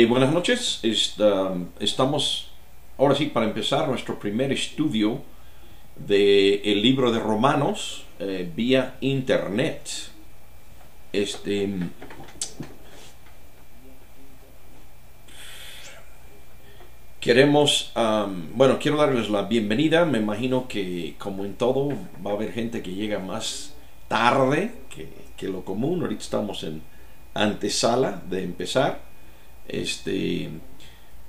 Buenas noches. Estamos ahora sí para empezar nuestro primer estudio del libro de Romanos vía internet. Este, quiero darles la bienvenida. Me imagino que, como en todo, va a haber gente que llega más tarde que lo común. Ahorita estamos en antesala de empezar.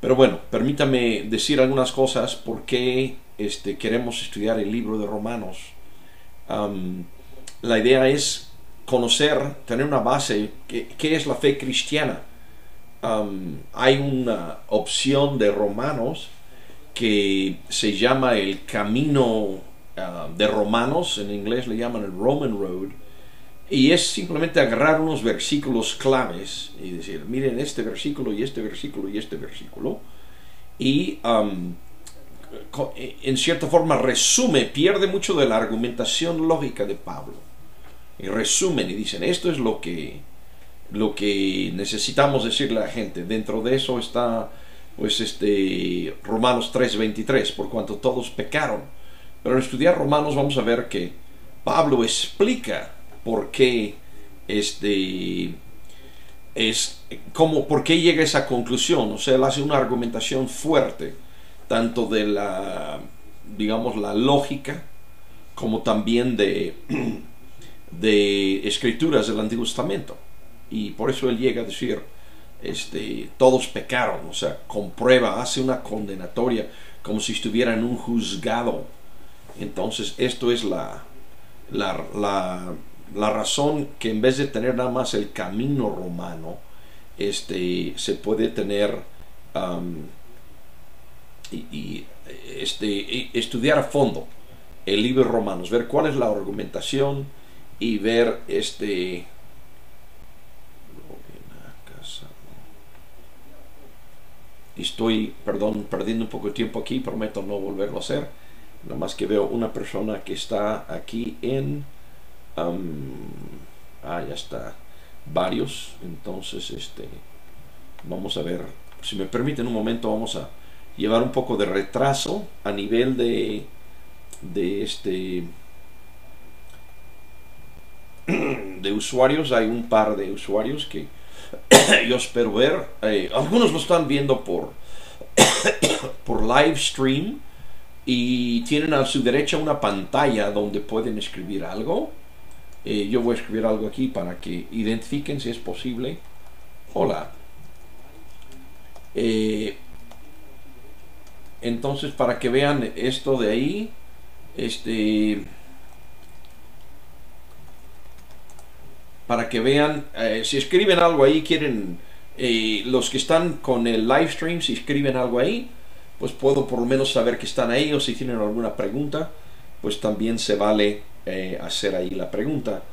Pero bueno, permítame decir algunas cosas por qué queremos estudiar el libro de Romanos. La idea es conocer, tener una base, ¿qué es la fe cristiana? Hay una opción de Romanos que se llama el camino de Romanos, en inglés le llaman el Roman Road, y es simplemente agarrar unos versículos claves y decir, miren este versículo y este versículo y este versículo, y en cierta forma pierde mucho de la argumentación lógica de Pablo, y resumen y dicen, esto es lo que necesitamos decirle a la gente. Dentro de eso está Romanos 3:23, por cuanto todos pecaron. Pero al estudiar Romanos vamos a ver que Pablo explica por qué por qué llega a esa conclusión. O sea, él hace una argumentación fuerte, tanto de la lógica, como también de escrituras del Antiguo Testamento. Y por eso él llega a decir, todos pecaron. O sea, comprueba, hace una condenatoria, como si estuviera en un juzgado. Entonces, esto es la razón que, en vez de tener nada más el camino romano, se puede tener estudiar a fondo el libro de Romanos, ver cuál es la argumentación y ver estoy perdiendo un poco de tiempo aquí, prometo no volverlo a hacer. Nada más que veo una persona que está aquí en ya está, varios. Entonces vamos a ver, si me permiten un momento, vamos a llevar un poco de retraso a nivel de usuarios. Hay un par de usuarios que yo espero ver. Algunos lo están viendo por live stream y tienen a su derecha una pantalla donde pueden escribir algo. Yo voy a escribir algo aquí para que identifiquen, si es posible. Hola. Entonces, para que vean esto de ahí, para que vean, si escriben algo ahí, quieren, los que están con el live stream, si escriben algo ahí, pues puedo por lo menos saber que están ahí, o si tienen alguna pregunta, pues también se vale hacer ahí la pregunta.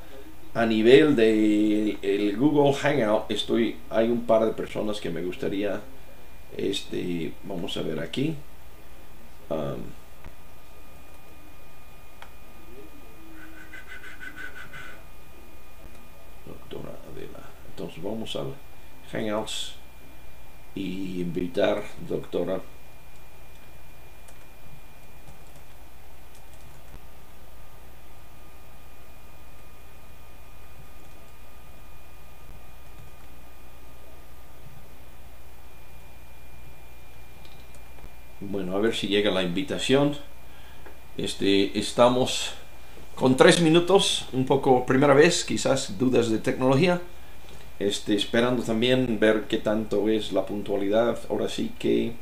A nivel de el Google Hangout, hay un par de personas que me gustaría, vamos a ver aquí. Doctora Adela. Entonces vamos al Hangouts y invitar doctora. Bueno, a ver si llega la invitación. Estamos con 3 minutos, un poco primera vez, quizás dudas de tecnología. Esperando también ver qué tanto es la puntualidad. Ahora sí que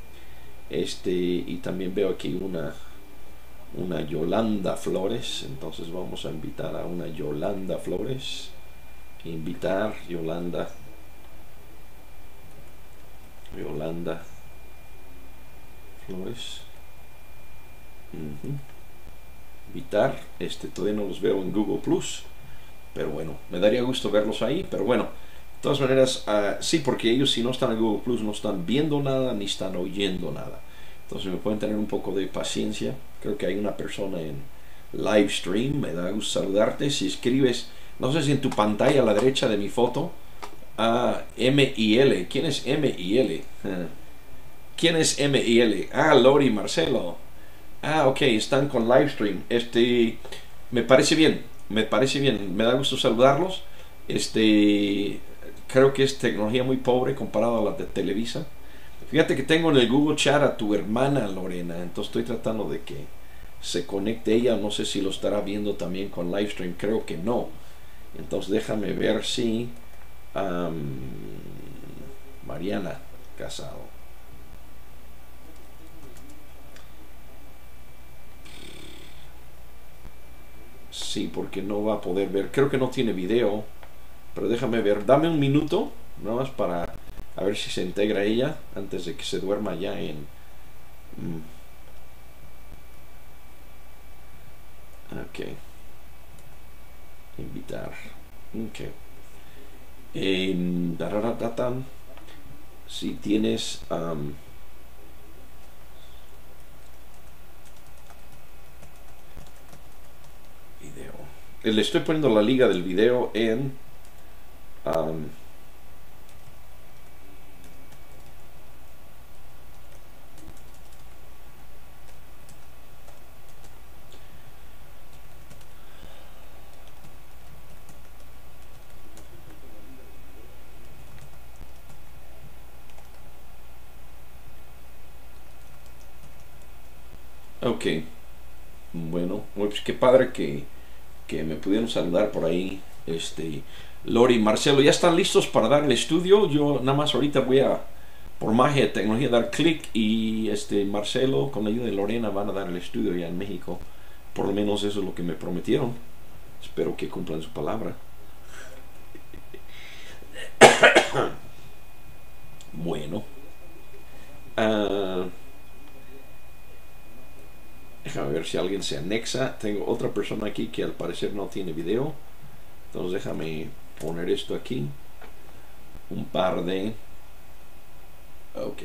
y también veo aquí una Yolanda Flores. Entonces vamos a invitar a una Yolanda Flores. Invitar Yolanda Flores. Invitar. Todavía no los veo en Google Plus, pero bueno, me daría gusto verlos ahí. Pero bueno, de todas maneras, sí, porque ellos, si no están en Google Plus, no están viendo nada ni están oyendo nada. Entonces me pueden tener un poco de paciencia. Creo que hay una persona en live stream. Me da gusto saludarte. Si escribes, no sé si en tu pantalla a la derecha de mi foto Ah, M y L. ¿Quién es M y L? ¿Quién es M y L? Ah, Lori y Marcelo. Ah, ok, están con livestream. Me parece bien, me parece bien. Me da gusto saludarlos. Este, creo que es tecnología muy pobre comparado a la de Televisa. Fíjate que tengo en el Google Chat a tu hermana Lorena, entonces estoy tratando de que se conecte ella. No sé si lo estará viendo también con livestream, creo que no. Entonces déjame ver si Mariana Casado. Sí, porque no va a poder ver. Creo que no tiene video, pero déjame ver. Dame un minuto, nada más para a ver si se integra ella antes de que se duerma ya en... Ok. Invitar. Ok. Si tienes... video. Le estoy poniendo la liga del video en... ok. Bueno, pues qué padre que me pudieron saludar por ahí. Lori y Marcelo, ¿ya están listos para dar el estudio? Yo nada más ahorita voy a, por magia de tecnología, dar clic y Marcelo con la ayuda de Lorena van a dar el estudio ya en México. Por lo menos eso es lo que me prometieron. Espero que cumplan su palabra. Bueno. Déjame ver si alguien se anexa. Tengo otra persona aquí que al parecer no tiene video. Entonces déjame poner esto aquí. Un par de... Ok.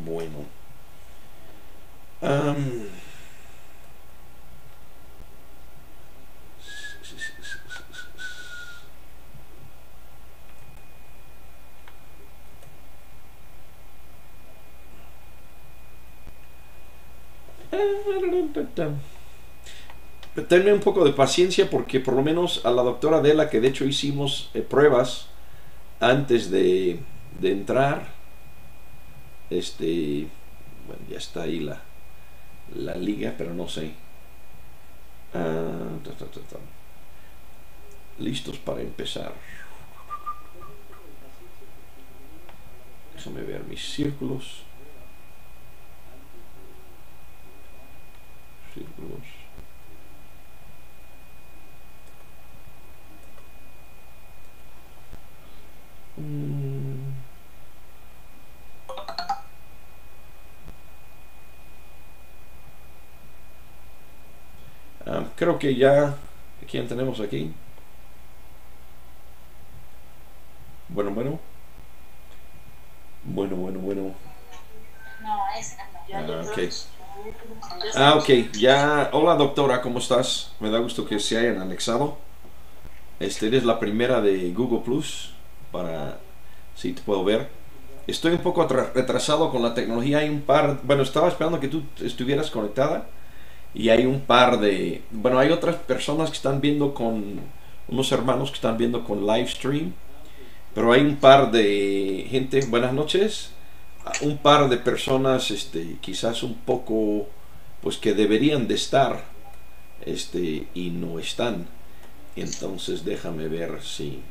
Bueno. Tenme un poco de paciencia porque por lo menos a la doctora Adela, que de hecho hicimos pruebas antes de entrar, bueno, ya está ahí la liga, pero no sé. Listos para empezar. Déjame ver mis círculos. Creo que ya... ¿Quién tenemos aquí? Bueno. Ok, ya. Hola doctora, ¿cómo estás? Me da gusto que se hayan anexado. Eres la primera de Google Plus. Para... Si te puedo ver. Estoy un poco retrasado con la tecnología. Hay un par... Bueno, estaba esperando que tú estuvieras conectada. Y hay un par de... Bueno, hay otras personas que están viendo con... Unos hermanos que están viendo con live stream. Pero hay un par de gente... Buenas noches. Un par de personas, quizás un poco... Pues que deberían de estar. Y no están. Entonces déjame ver si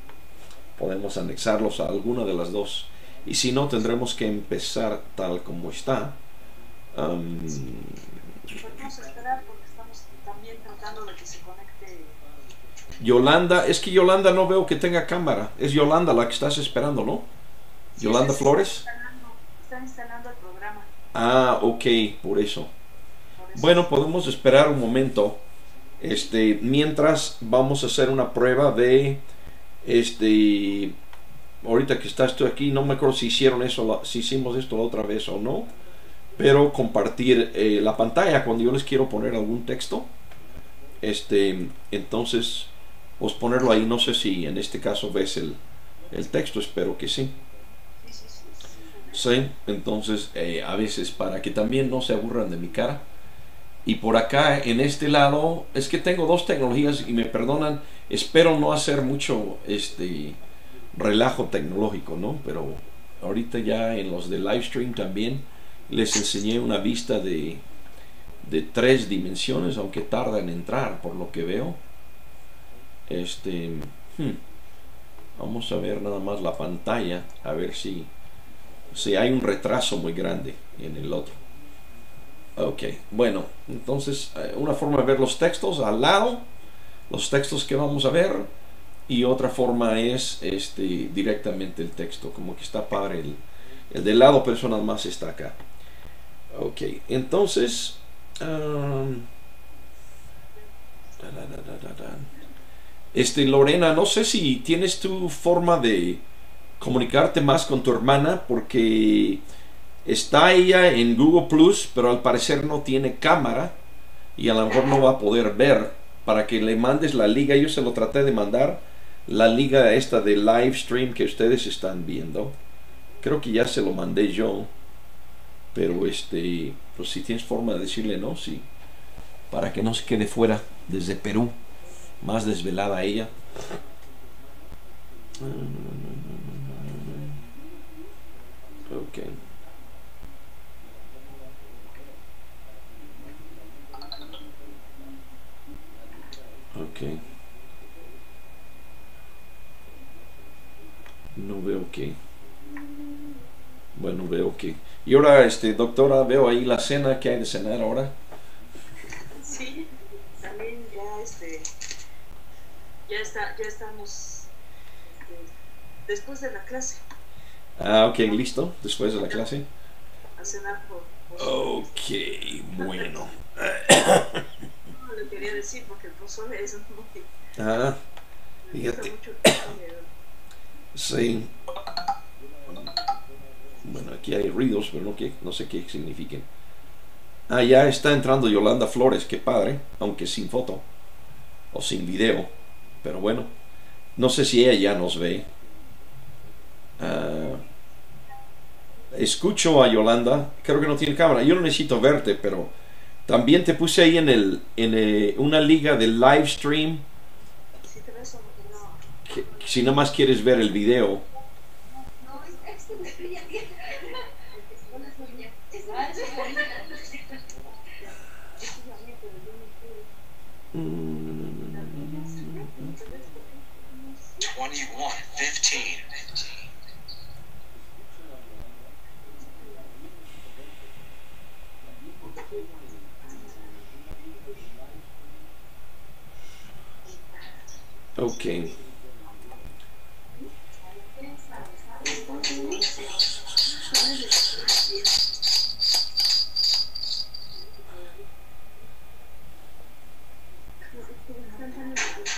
podemos anexarlos a alguna de las dos. Y si no, tendremos que empezar tal como está. Podemos esperar porque estamos también tratando de que se conecte. Yolanda, es que Yolanda no veo que tenga cámara. Es Yolanda la que estás esperando, ¿no? Sí, Yolanda Flores. Están instalando el programa. Ah, ok, por eso. Bueno, podemos esperar un momento. Mientras vamos a hacer una prueba de ahorita que estás tú aquí, no me acuerdo si hicieron eso, si hicimos esto la otra vez o no, pero compartir la pantalla cuando yo les quiero poner algún texto. Entonces pues ponerlo ahí. No sé si en este caso ves el texto, espero que sí. Sí, entonces a veces para que también no se aburran de mi cara. Y por acá en este lado es que tengo dos tecnologías y me perdonan, espero no hacer mucho relajo tecnológico, ¿no? Pero ahorita ya en los de live stream también les enseñé una vista de 3 dimensiones, aunque tarda en entrar por lo que veo. Este, hmm, Vamos a ver nada más la pantalla, a ver si hay un retraso muy grande en el otro. Ok, bueno, entonces una forma de ver los textos al lado, los textos que vamos a ver, y otra forma es directamente el texto, como que está padre el del lado, pero eso nada más está acá. Ok, entonces Lorena, no sé si tienes tu forma de comunicarte más con tu hermana, porque está ella en Google Plus, pero al parecer no tiene cámara y a lo mejor no va a poder ver. Para que le mandes la liga, yo se lo traté de mandar, la liga esta de live stream que ustedes están viendo. Creo que ya se lo mandé yo, pero pues si tienes forma de decirle no, sí, para que no se quede fuera desde Perú, más desvelada ella. Ok. Ok. No veo que. Bueno, veo que. Y ahora, doctora, veo ahí la cena que hay de cenar ahora. Sí, también ya estamos después de la clase. Ah, ok, listo. Después de la clase. A cenar por pozole. Ok, bueno. No le quería decir porque el pozole es muy. Ah, Me gusta fíjate. mucho el pozole. Sí. Bueno, aquí hay ruidos, pero no sé qué signifiquen. Ah, ya está entrando Yolanda Flores, qué padre, aunque sin foto o sin video. Pero bueno, no sé si ella ya nos ve. Ah, escucho a Yolanda, creo que no tiene cámara. Yo no necesito verte, pero también te puse ahí una liga de live stream. Si te ves, no. Si nada más quieres ver el video. Mm, 21:15. ok.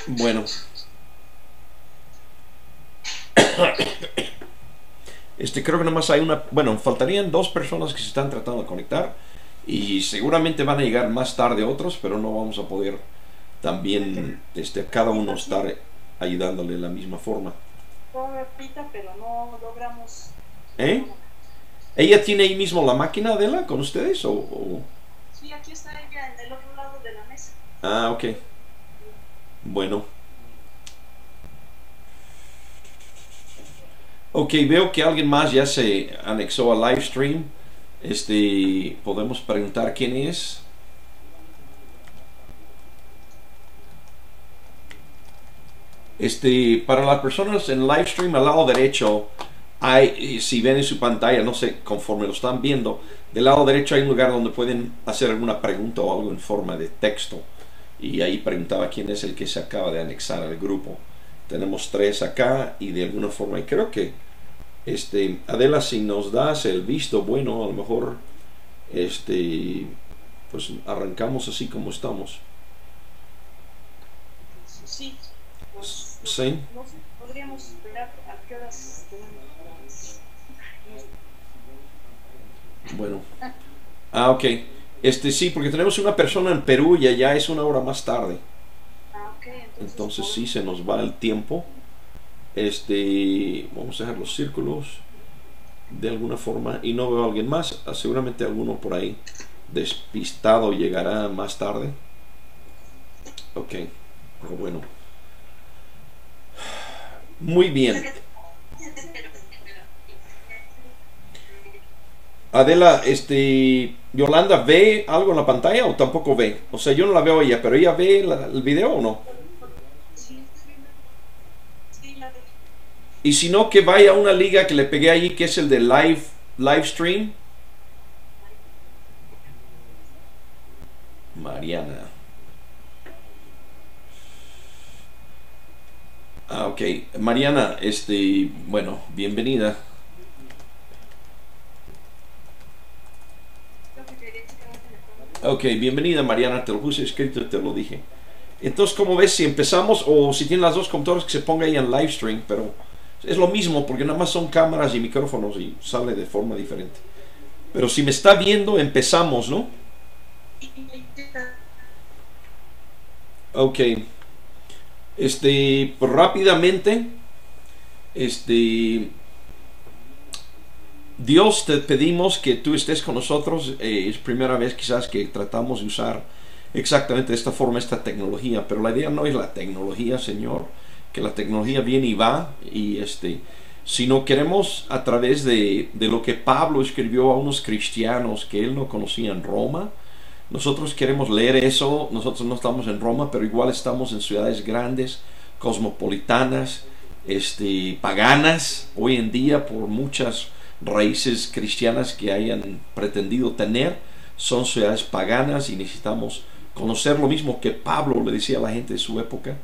Bueno. Creo que nada más hay una. Bueno, faltarían 2 personas que se están tratando de conectar. Y seguramente van a llegar más tarde otros, pero no vamos a poder también cada uno estar ayudándole de la misma forma. Repita, pero no logramos. ¿Eh? ¿Ella tiene ahí mismo la máquina, Adela, con ustedes? Sí, aquí está ella en el otro lado de la mesa. Ah, ok. Bueno. Ok, veo que alguien más ya se anexó a live stream. Podemos preguntar quién es. Para las personas en live stream al lado derecho hay, si ven en su pantalla, no sé, conforme lo están viendo, del lado derecho hay un lugar donde pueden hacer alguna pregunta o algo en forma de texto. Y ahí preguntaba quién es el que se acaba de anexar al grupo. Tenemos 3 acá y de alguna forma, y creo que Adela, si nos das el visto bueno, a lo mejor pues arrancamos así como estamos. Sí, pues Sí. no sé, podríamos esperar a qué horas tenemos. Bueno. Ah, ok. Sí, porque tenemos una persona en Perú y allá es una hora más tarde. Ah, ok, entonces Entonces sí se nos va el tiempo. Vamos a dejar los círculos de alguna forma y no veo a alguien más. Seguramente alguno por ahí despistado llegará más tarde. Ok, pero bueno. Muy bien. Adela, Yolanda, ¿ve algo en la pantalla o tampoco ve? O sea, yo no la veo a ella, pero ella ve el video o no. Y si no, que vaya a una liga que le pegué allí, que es el de live stream. Mariana. Ah, ok. Mariana, bueno, bienvenida. Ok, bienvenida Mariana, te lo puse escrito y te lo dije. Entonces, como ves, si empezamos, o si tienen las dos computadoras, que se ponga ahí en live stream, pero es lo mismo porque nada más son cámaras y micrófonos y sale de forma diferente. Pero si me está viendo, empezamos, ¿no? Ok. Pues rápidamente, Dios, te pedimos que tú estés con nosotros. Es primera vez quizás que tratamos de usar exactamente de esta forma esta tecnología, pero la idea no es la tecnología, Señor, que la tecnología viene y va, y sino queremos a través de lo que Pablo escribió a unos cristianos que él no conocía en Roma. Nosotros queremos leer eso. Nosotros no estamos en Roma, pero igual estamos en ciudades grandes, cosmopolitanas, paganas hoy en día, por muchas raíces cristianas que hayan pretendido tener. Son ciudades paganas y necesitamos conocer lo mismo que Pablo le decía a la gente de su época,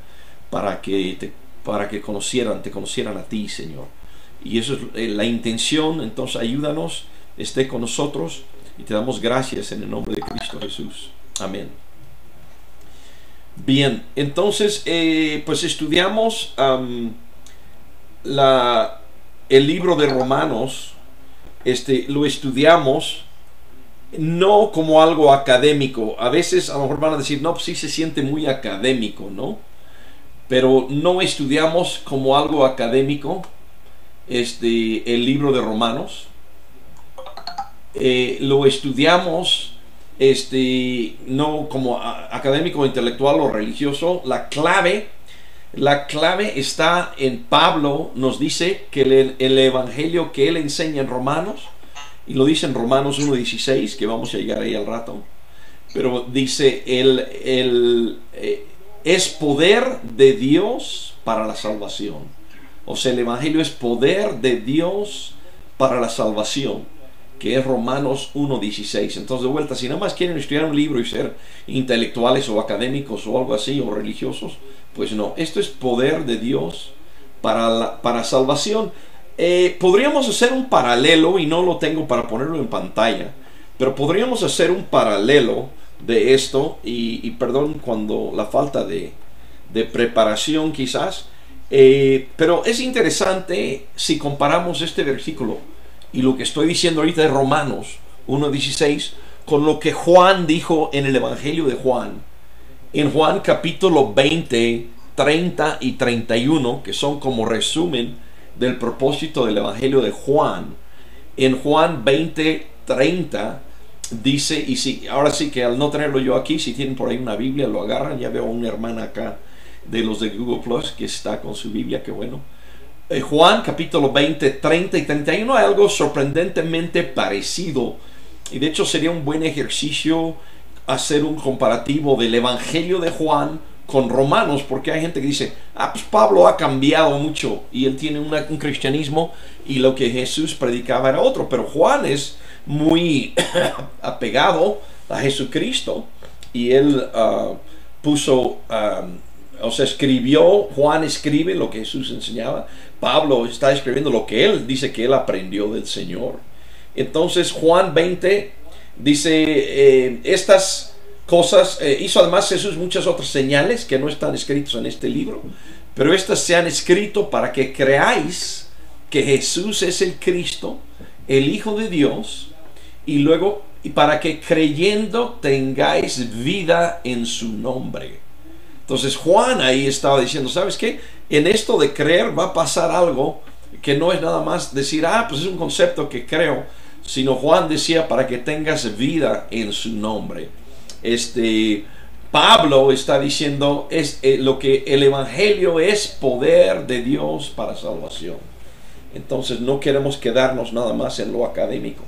para que te conocieran a ti, Señor. Y eso es la intención. Entonces ayúdanos, esté con nosotros, y te damos gracias en el nombre de Cristo Jesús. Amén. Bien, entonces pues estudiamos el libro de Romanos. Lo estudiamos no como algo académico. A veces a lo mejor van a decir, no, pues sí se siente muy académico, ¿no? Pero no estudiamos como algo académico el libro de Romanos. Lo estudiamos no como académico, intelectual o religioso. La clave está en Pablo. Nos dice que el evangelio que él enseña en Romanos, y lo dice en Romanos 1:16, que vamos a llegar ahí al rato, pero dice es poder de Dios para la salvación. O sea, el evangelio es poder de Dios para la salvación, que es Romanos 1:16. Entonces, de vuelta, si nada más quieren estudiar un libro y ser intelectuales o académicos o algo así, o religiosos, pues no. Esto es poder de Dios para salvación. Podríamos hacer un paralelo, y no lo tengo para ponerlo en pantalla, pero podríamos hacer un paralelo de esto, y perdón cuando la falta de preparación quizás, pero es interesante si comparamos este versículo y lo que estoy diciendo ahorita de Romanos 1:16 con lo que Juan dijo en el Evangelio de Juan. En Juan capítulo 20, 30 y 31, que son como resumen del propósito del Evangelio de Juan. En Juan 20, 30 dice, y sí, ahora sí que al no tenerlo yo aquí, si tienen por ahí una Biblia, lo agarran. Ya veo a una hermana acá de los de Google Plus que está con su Biblia, qué bueno. Juan capítulo 20, 30 y 31 hay algo sorprendentemente parecido, y de hecho sería un buen ejercicio hacer un comparativo del Evangelio de Juan con Romanos, porque hay gente que dice, pues Pablo ha cambiado mucho y él tiene un cristianismo y lo que Jesús predicaba era otro, pero Juan es muy apegado a Jesucristo, y él escribió. Juan escribe lo que Jesús enseñaba. Pablo está escribiendo lo que él dice que él aprendió del Señor. Entonces Juan 20 dice, estas cosas hizo además Jesús muchas otras señales que no están escritas en este libro, pero estas se han escrito para que creáis que Jesús es el Cristo, el Hijo de Dios, y para que creyendo tengáis vida en su nombre. Entonces Juan ahí estaba diciendo, ¿sabes qué? En esto de creer va a pasar algo que no es nada más decir, pues es un concepto que creo, sino Juan decía para que tengas vida en su nombre. Pablo está diciendo lo que el evangelio es poder de Dios para salvación. Entonces no queremos quedarnos nada más en lo académico.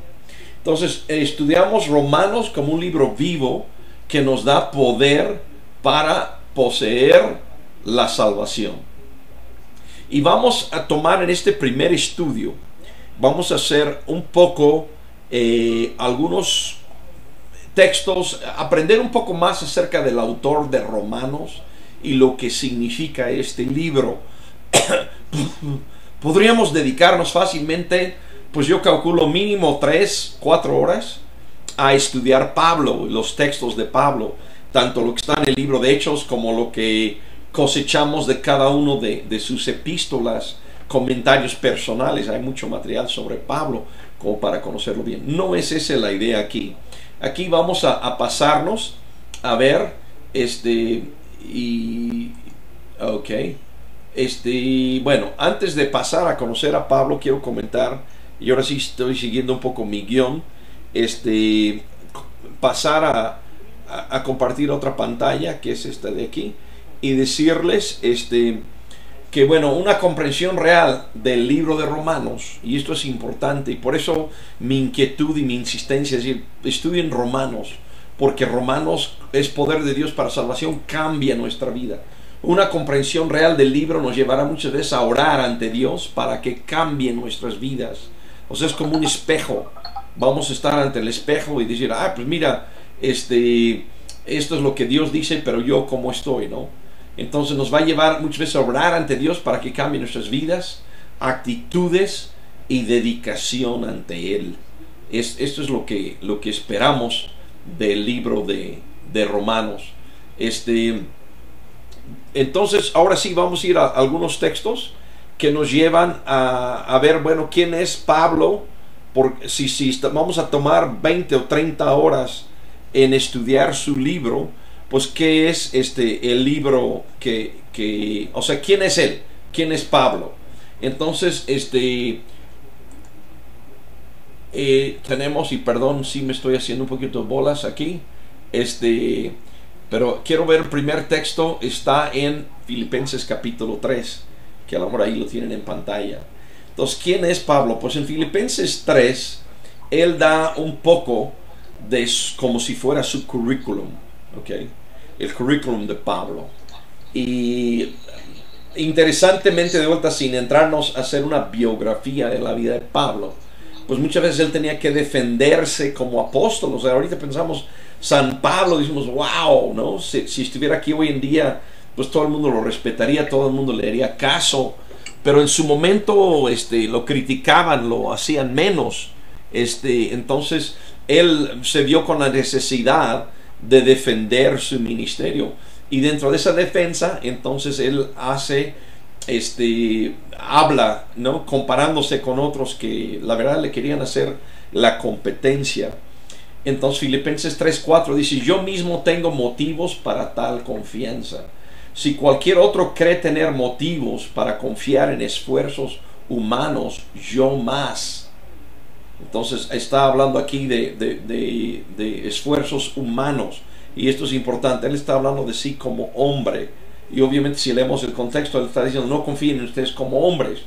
Entonces estudiamos Romanos como un libro vivo que nos da poder para poseer la salvación. Y vamos a tomar en este primer estudio, vamos a hacer un poco algunos textos, aprender un poco más acerca del autor de Romanos y lo que significa este libro. Podríamos dedicarnos fácilmente, pues yo calculo mínimo 3-4 horas a estudiar Pablo, los textos de Pablo, tanto lo que está en el libro de Hechos como lo que cosechamos de cada uno de sus epístolas, comentarios personales. Hay mucho material sobre Pablo como para conocerlo bien. No es esa la idea aquí. Aquí vamos a pasarnos a ver bueno, antes de pasar a conocer a Pablo, quiero comentar, y ahora sí estoy siguiendo un poco mi guión, pasar a compartir otra pantalla, que es esta de aquí, y decirles que bueno, una comprensión real del libro de Romanos, y esto es importante, y por eso mi inquietud y mi insistencia es decir, estudien Romanos, porque Romanos es poder de Dios para salvación, cambia nuestra vida. Una comprensión real del libro nos llevará muchas veces a orar ante Dios para que cambie nuestras vidas. O sea, es como un espejo. Vamos a estar ante el espejo y decir, pues mira, esto es lo que Dios dice, pero yo cómo estoy, ¿no? Entonces nos va a llevar muchas veces a orar ante Dios para que cambie nuestras vidas, actitudes y dedicación ante Él. Esto es lo que esperamos del libro de Romanos. Entonces ahora sí vamos a ir a algunos textos que nos llevan a ver, bueno, quién es Pablo. Vamos a tomar 20 o 30 horas en estudiar su libro, pues qué es el libro o sea, quién es él, quién es Pablo. Entonces tenemos, y perdón si me estoy haciendo un poquito de bolas aquí, pero quiero ver el primer texto, está en Filipenses capítulo 3, que a lo mejor ahí lo tienen en pantalla. Entonces, ¿quién es Pablo? Pues en Filipenses 3, él da un poco de como si fuera su currículum, ¿ok? El currículum de Pablo. Y interesantemente, de vuelta, sin entrarnos a hacer una biografía de la vida de Pablo, pues muchas veces él tenía que defenderse como apóstol. O sea, ahorita pensamos San Pablo, decimos, wow, ¿no? Si estuviera aquí hoy en día, pues todo el mundo lo respetaría, todo el mundo le haría caso. Pero en su momento lo criticaban, lo hacían menos. Entonces él se vio con la necesidad de defender su ministerio, y dentro de esa defensa entonces él habla, ¿no? Comparándose con otros que la verdad le querían hacer la competencia. Entonces Filipenses 3:4 dice, yo mismo tengo motivos para tal confianza. Si cualquier otro cree tener motivos para confiar en esfuerzos humanos, yo más. Entonces está hablando aquí de esfuerzos humanos, y esto es importante. Él está hablando de sí como hombre, y obviamente si leemos el contexto, él está diciendo, no confíen en ustedes como hombres.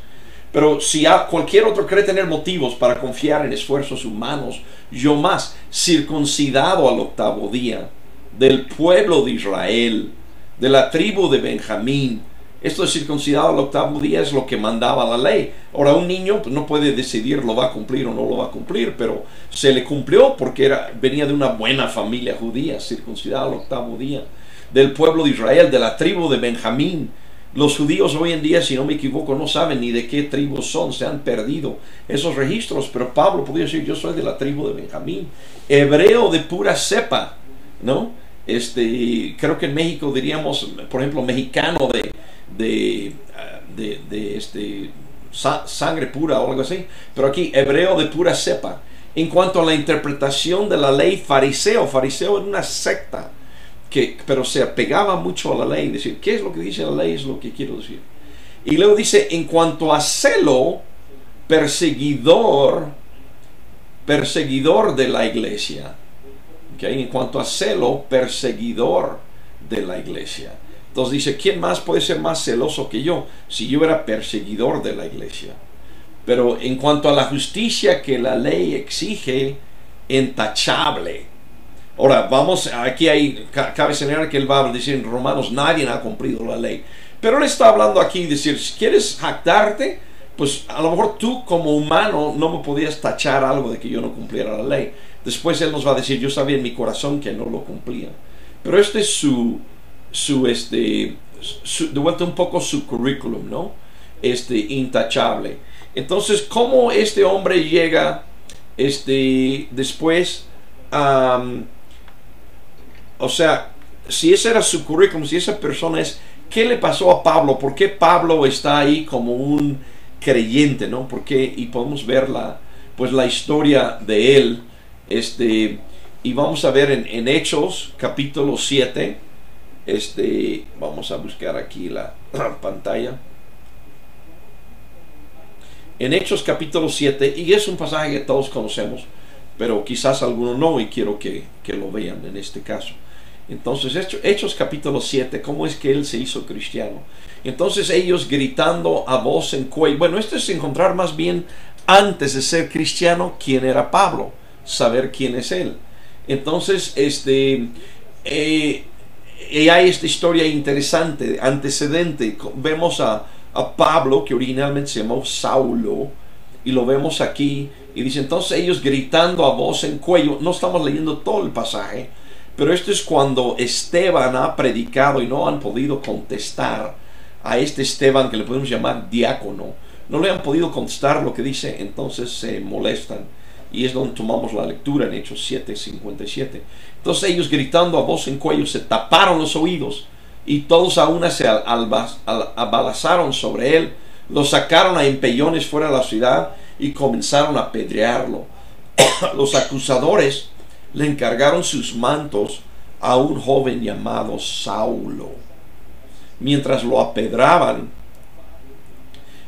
Pero si cualquier otro cree tener motivos para confiar en esfuerzos humanos, yo más, circuncidado al 8º día, del pueblo de Israel, de la tribu de Benjamín. Esto de circuncidado al 8º día es lo que mandaba la ley. Ahora, un niño pues no puede decidir lo va a cumplir o no lo va a cumplir, pero se le cumplió porque venía de una buena familia judía, circuncidado al 8º día, del pueblo de Israel, de la tribu de Benjamín. Los judíos hoy en día, si no me equivoco, no saben ni de qué tribu son, se han perdido esos registros, pero Pablo podría decir, yo soy de la tribu de Benjamín, hebreo de pura cepa, ¿no? Creo que en México diríamos, por ejemplo, mexicano de sangre pura o algo así, pero aquí hebreo de pura cepa. En cuanto a la interpretación de la ley, fariseo era una secta pero se apegaba mucho a la ley, decir, ¿qué es lo que dice la ley? Es lo que quiero decir. Y luego dice, en cuanto a celo, perseguidor de la iglesia. ¿Okay? En cuanto a celo, perseguidor de la iglesia. Entonces dice, ¿quién más puede ser más celoso que yo si yo era perseguidor de la iglesia? Pero en cuanto a la justicia que la ley exige, intachable. Ahora, cabe señalar que él va a decir en Romanos, nadie ha cumplido la ley. Pero él está hablando aquí, decir, si quieres jactarte, pues a lo mejor tú como humano no me podías tachar algo de que yo no cumpliera la ley. Después él nos va a decir, yo sabía en mi corazón que no lo cumplía. Pero este es de vuelta un poco su currículum, ¿no? Intachable. Entonces, ¿cómo este hombre llega después o sea, si ese era su currículum, si esa persona es, ¿qué le pasó a Pablo? ¿Por qué Pablo está ahí como un creyente, ¿no? ¿Por qué? Y podemos ver la historia de él, y vamos a ver en Hechos, capítulo 7, vamos a buscar aquí la pantalla. En Hechos capítulo 7, y es un pasaje que todos conocemos, pero quizás algunos no, y quiero que lo vean en este caso. Entonces, Hechos capítulo 7, ¿cómo es que él se hizo cristiano? Entonces ellos gritando a voz en cuello. Bueno, esto es encontrar más bien antes de ser cristiano quién era Pablo, saber quién es él. Entonces, y hay esta historia interesante, antecedente. Vemos a Pablo, que originalmente se llamó Saulo, y lo vemos aquí, y dice, entonces ellos gritando a voz en cuello. No estamos leyendo todo el pasaje, pero esto es cuando Esteban ha predicado y no han podido contestar a este Esteban, que le podemos llamar diácono. No le han podido contestar lo que dice, entonces se molestan. Y es donde tomamos la lectura en Hechos 7:57. Entonces ellos gritando a voz en cuello se taparon los oídos, y todos a una se abalazaron sobre él, lo sacaron a empellones fuera de la ciudad y comenzaron a apedrearlo. Los acusadores le encargaron sus mantos a un joven llamado Saulo. Mientras lo apedraban,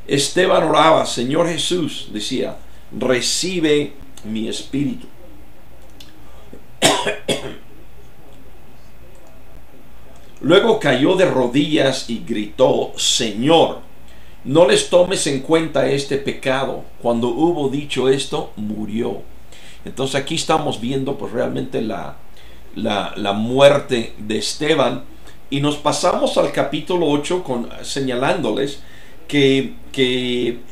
Esteban oraba, Señor Jesús, decía, recibe mi espíritu. Luego cayó de rodillas y gritó, Señor, no les tomes en cuenta este pecado. Cuando hubo dicho esto, murió. Entonces aquí estamos viendo pues realmente la muerte de Esteban, y nos pasamos al capítulo 8 señalándoles que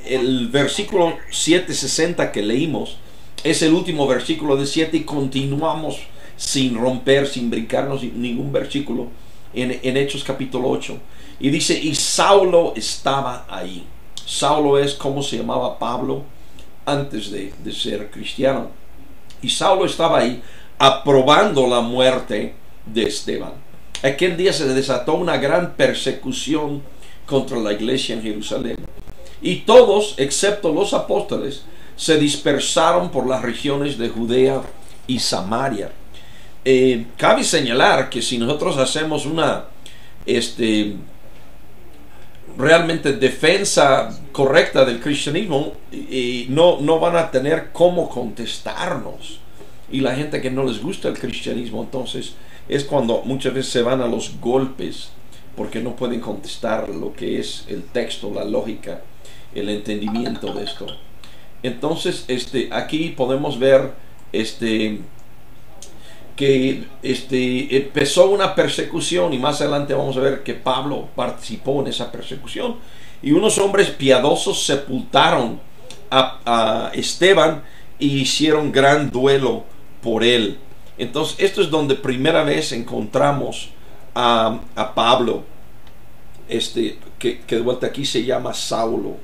el versículo 7:60 que leímos es el último versículo de 7, y continuamos sin romper, sin brincarnos ningún versículo en Hechos capítulo 8. Y dice, y Saulo estaba ahí. Saulo es como se llamaba Pablo antes de ser cristiano. Y Saulo estaba ahí aprobando la muerte de Esteban. Aquel día se desató una gran persecución contra la iglesia en Jerusalén. Y todos, excepto los apóstoles, se dispersaron por las regiones de Judea y Samaria. Cabe señalar que si nosotros hacemos una realmente defensa correcta del cristianismo, no van a tener cómo contestarnos. Y la gente que no les gusta el cristianismo, entonces es cuando muchas veces se van a los golpes, porque no pueden contestar lo que es el texto, la lógica, el entendimiento de esto. Entonces aquí podemos ver que empezó una persecución, y más adelante vamos a ver que Pablo participó en esa persecución, y unos hombres piadosos sepultaron a Esteban y hicieron gran duelo por él. Entonces esto es donde primera vez encontramos a Pablo, que de vuelta aquí se llama Saulo,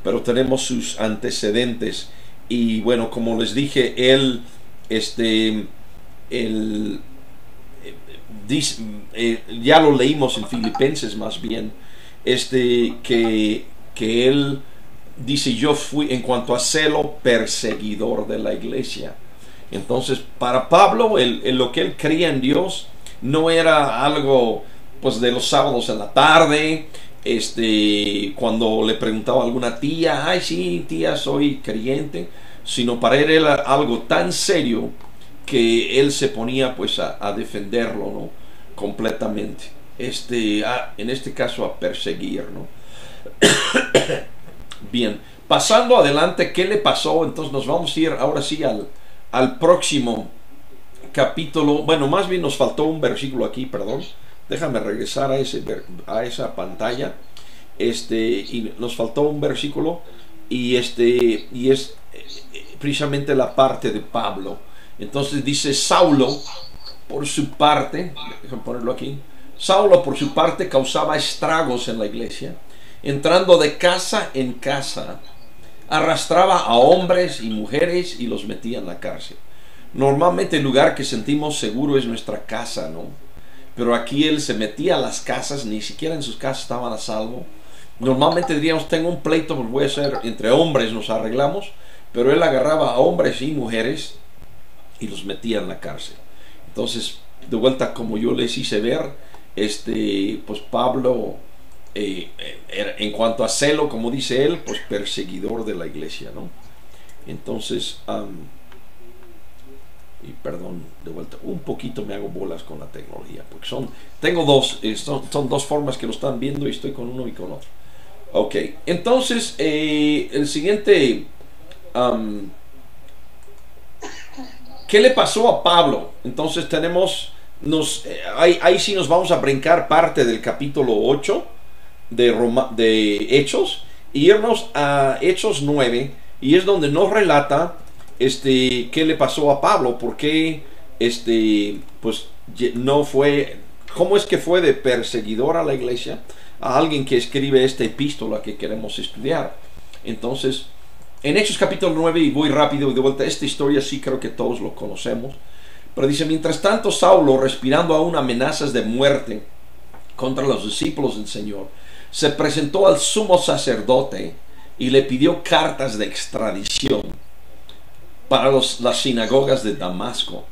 pero tenemos sus antecedentes. Y bueno, como les dije, él ya lo leímos en Filipenses más bien, que él dice, yo fui, en cuanto a celo, perseguidor de la iglesia. Entonces para Pablo, lo que él creía en Dios, no era algo pues de los sábados en la tarde, cuando le preguntaba a alguna tía, ay sí tía soy creyente, sino para él era algo tan serio que él se ponía pues a defenderlo, ¿no? Completamente, en este caso a perseguir, ¿no? Bien, pasando adelante, ¿qué le pasó? Entonces nos vamos a ir ahora sí al próximo capítulo. Bueno, más bien nos faltó un versículo aquí, perdón. Déjame regresar a esa pantalla. Y nos faltó un versículo y es precisamente la parte de Pablo. Entonces dice Saulo, por su parte, déjame ponerlo aquí. Saulo por su parte causaba estragos en la iglesia, entrando de casa en casa, arrastraba a hombres y mujeres y los metía en la cárcel. Normalmente el lugar que sentimos seguro es nuestra casa, ¿no? Pero aquí él se metía a las casas, ni siquiera en sus casas estaban a salvo. Normalmente diríamos, tengo un pleito, pues voy a hacer, entre hombres nos arreglamos, pero él agarraba a hombres y mujeres y los metía en la cárcel. Entonces, de vuelta, como yo les hice ver, pues Pablo, en cuanto a celo, como dice él, pues perseguidor de la iglesia, ¿no? Entonces, y perdón, de vuelta, un poquito me hago bolas con la tecnología, porque tengo dos, son dos formas que lo están viendo y estoy con uno y con otro. Ok, entonces, el siguiente, ¿qué le pasó a Pablo? Entonces tenemos, ahí sí nos vamos a brincar parte del capítulo 8 de Hechos, y irnos a Hechos 9, y es donde nos relata qué le pasó a Pablo, porque pues no fue, cómo es que fue de perseguidor a la iglesia a alguien que escribe esta epístola que queremos estudiar. Entonces, en Hechos capítulo 9, y voy rápido y de vuelta, esta historia sí creo que todos lo conocemos, pero dice, mientras tanto Saulo, respirando aún amenazas de muerte contra los discípulos del Señor, se presentó al sumo sacerdote y le pidió cartas de extradición para las sinagogas de Damasco.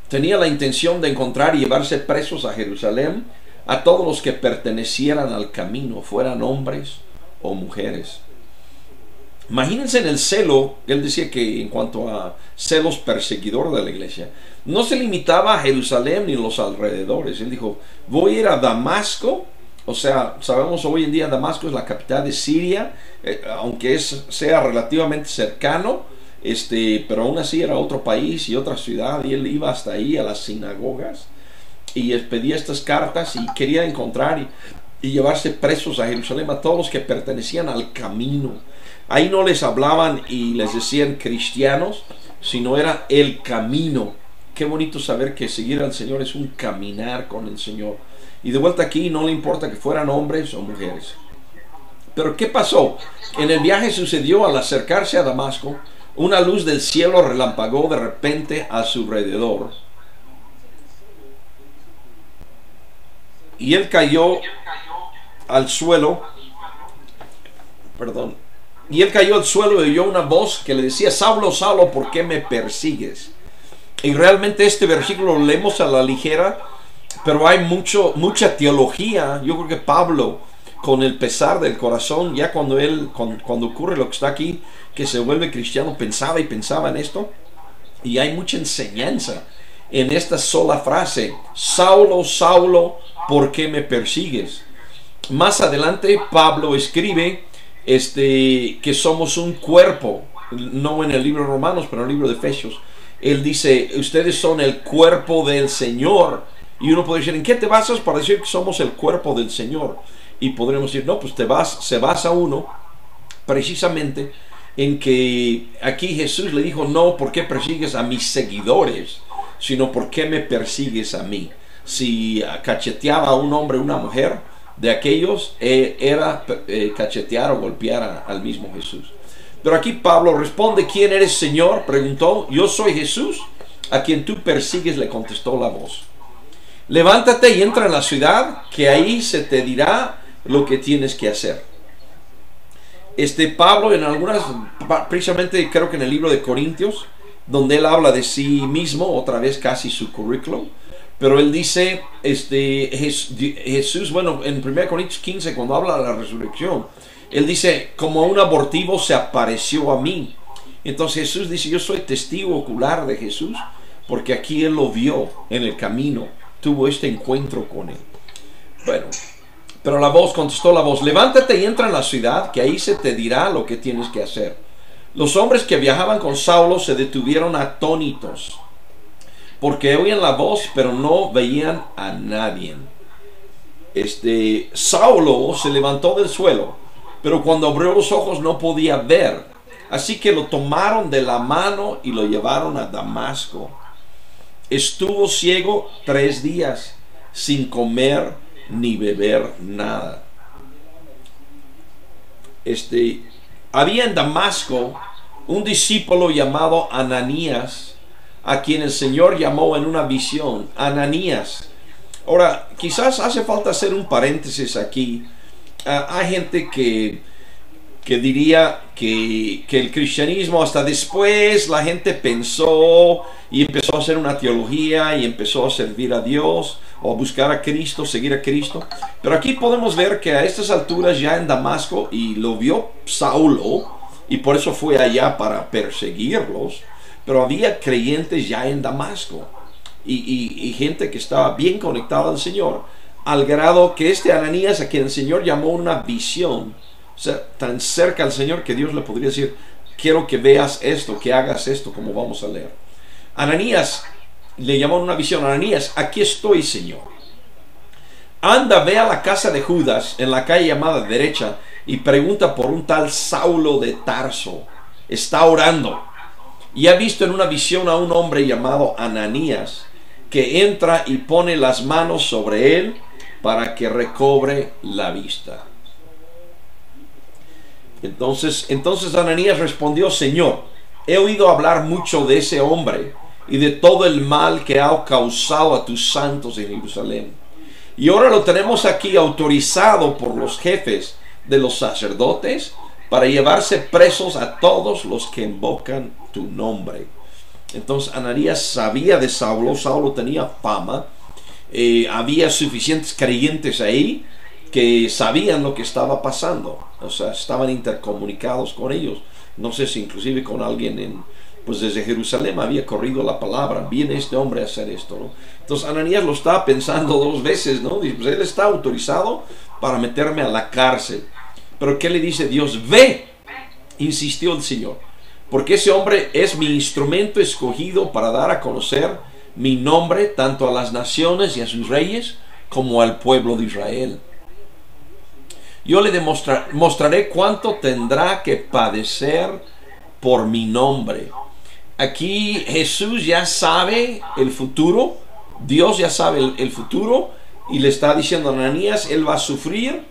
Tenía la intención de encontrar y llevarse presos a Jerusalén a todos los que pertenecieran al camino, fueran hombres o mujeres. Imagínense en el celo. Él decía que en cuanto a celos perseguidor de la iglesia, no se limitaba a Jerusalén ni los alrededores. Él dijo, voy a ir a Damasco. O sea, sabemos hoy en día Damasco es la capital de Siria, aunque sea relativamente cercano, pero aún así era otro país y otra ciudad, y él iba hasta ahí a las sinagogas y pedía estas cartas y quería encontrar y llevarse presos a Jerusalén a todos los que pertenecían al camino. Ahí no les hablaban y les decían cristianos, sino era el camino. Qué bonito saber que seguir al Señor es un caminar con el Señor. Y de vuelta aquí, no le importa que fueran hombres o mujeres. Pero ¿qué pasó? En el viaje sucedió, al acercarse a Damasco, una luz del cielo relampagó de repente a su alrededor. Y él cayó al suelo. Perdón. Y él cayó al suelo y oyó una voz que le decía, Saulo, Saulo, ¿por qué me persigues? Y realmente este versículo lo leemos a la ligera, pero hay mucha teología. Yo creo que Pablo, con el pesar del corazón, ya cuando ocurre lo que está aquí, que se vuelve cristiano, pensaba en esto. Y hay mucha enseñanza en esta sola frase, Saulo, Saulo, ¿por qué me persigues? Más adelante Pablo escribe que somos un cuerpo, no en el libro de Romanos, pero en el libro de Efesios. Él dice, ustedes son el cuerpo del Señor. Y uno puede decir, ¿en qué te basas para decir que somos el cuerpo del Señor? Y podremos decir, no, pues se basa uno precisamente en que aquí Jesús le dijo, no, ¿por qué persigues a mis seguidores? Sino, ¿por qué me persigues a mí? Si cacheteaba a un hombre o una mujer, de aquellos era cachetear o golpear al mismo Jesús. Pero aquí Pablo responde, ¿quién eres, Señor? Preguntó. Yo soy Jesús, a quien tú persigues, le contestó la voz. Levántate y entra en la ciudad, que ahí se te dirá lo que tienes que hacer. Pablo en algunas, precisamente creo que en el libro de Corintios, donde él habla de sí mismo, otra vez casi su currículum, Pero él dice, Jesús, bueno, en 1 Corintios 15, cuando habla de la resurrección, él dice, como un abortivo se apareció a mí. Entonces Jesús dice, yo soy testigo ocular de Jesús, porque aquí él lo vio en el camino, tuvo este encuentro con él. Bueno, pero contestó la voz, levántate y entra en la ciudad, que ahí se te dirá lo que tienes que hacer. Los hombres que viajaban con Saulo se detuvieron atónitos, porque oían la voz, pero no veían a nadie. Saulo se levantó del suelo, pero cuando abrió los ojos no podía ver. Así que lo tomaron de la mano y lo llevaron a Damasco. Estuvo ciego 3 días, sin comer ni beber nada. Había en Damasco un discípulo llamado Ananías, a quien el Señor llamó en una visión, Ananías. Ahora, quizás hace falta hacer un paréntesis aquí. Hay gente que diría que el cristianismo, hasta después la gente pensó y empezó a hacer una teología y empezó a servir a Dios o a buscar a Cristo, seguir a Cristo. Pero aquí podemos ver que a estas alturas ya en Damasco, y lo vio Saulo, y por eso fue allá para perseguirlos, pero había creyentes ya en Damasco y gente que estaba bien conectada al Señor, al grado que Ananías, a quien el Señor llamó una visión, o sea, tan cerca al Señor que Dios le podría decir, quiero que veas esto, que hagas esto, como vamos a leer. Ananías le llamó en una visión, Ananías, aquí estoy, Señor. Anda, ve a la casa de Judas, en la calle llamada derecha, y pregunta por un tal Saulo de Tarso. Está orando. Y ha visto en una visión a un hombre llamado Ananías, que entra y pone las manos sobre él para que recobre la vista. Entonces Ananías respondió, Señor, he oído hablar mucho de ese hombre y de todo el mal que ha causado a tus santos en Jerusalén. Y ahora lo tenemos aquí autorizado por los jefes de los sacerdotes para llevarse presos a todos los que invocan tu nombre. Entonces Ananías sabía de Saulo. Saulo tenía fama. Había suficientes creyentes ahí que sabían lo que estaba pasando. O sea, estaban intercomunicados con ellos. No sé si inclusive con alguien pues desde Jerusalén había corrido la palabra, viene este hombre a hacer esto, ¿no? Entonces Ananías lo estaba pensando 2 veces, ¿no? Dice, pues él está autorizado para meterme a la cárcel. Pero ¿qué le dice Dios? Ve, insistió el Señor, porque ese hombre es mi instrumento escogido para dar a conocer mi nombre tanto a las naciones y a sus reyes como al pueblo de Israel. Yo le mostraré cuánto tendrá que padecer por mi nombre. Aquí Jesús ya sabe el futuro, Dios ya sabe el futuro, y le está diciendo a Ananías, él va a sufrir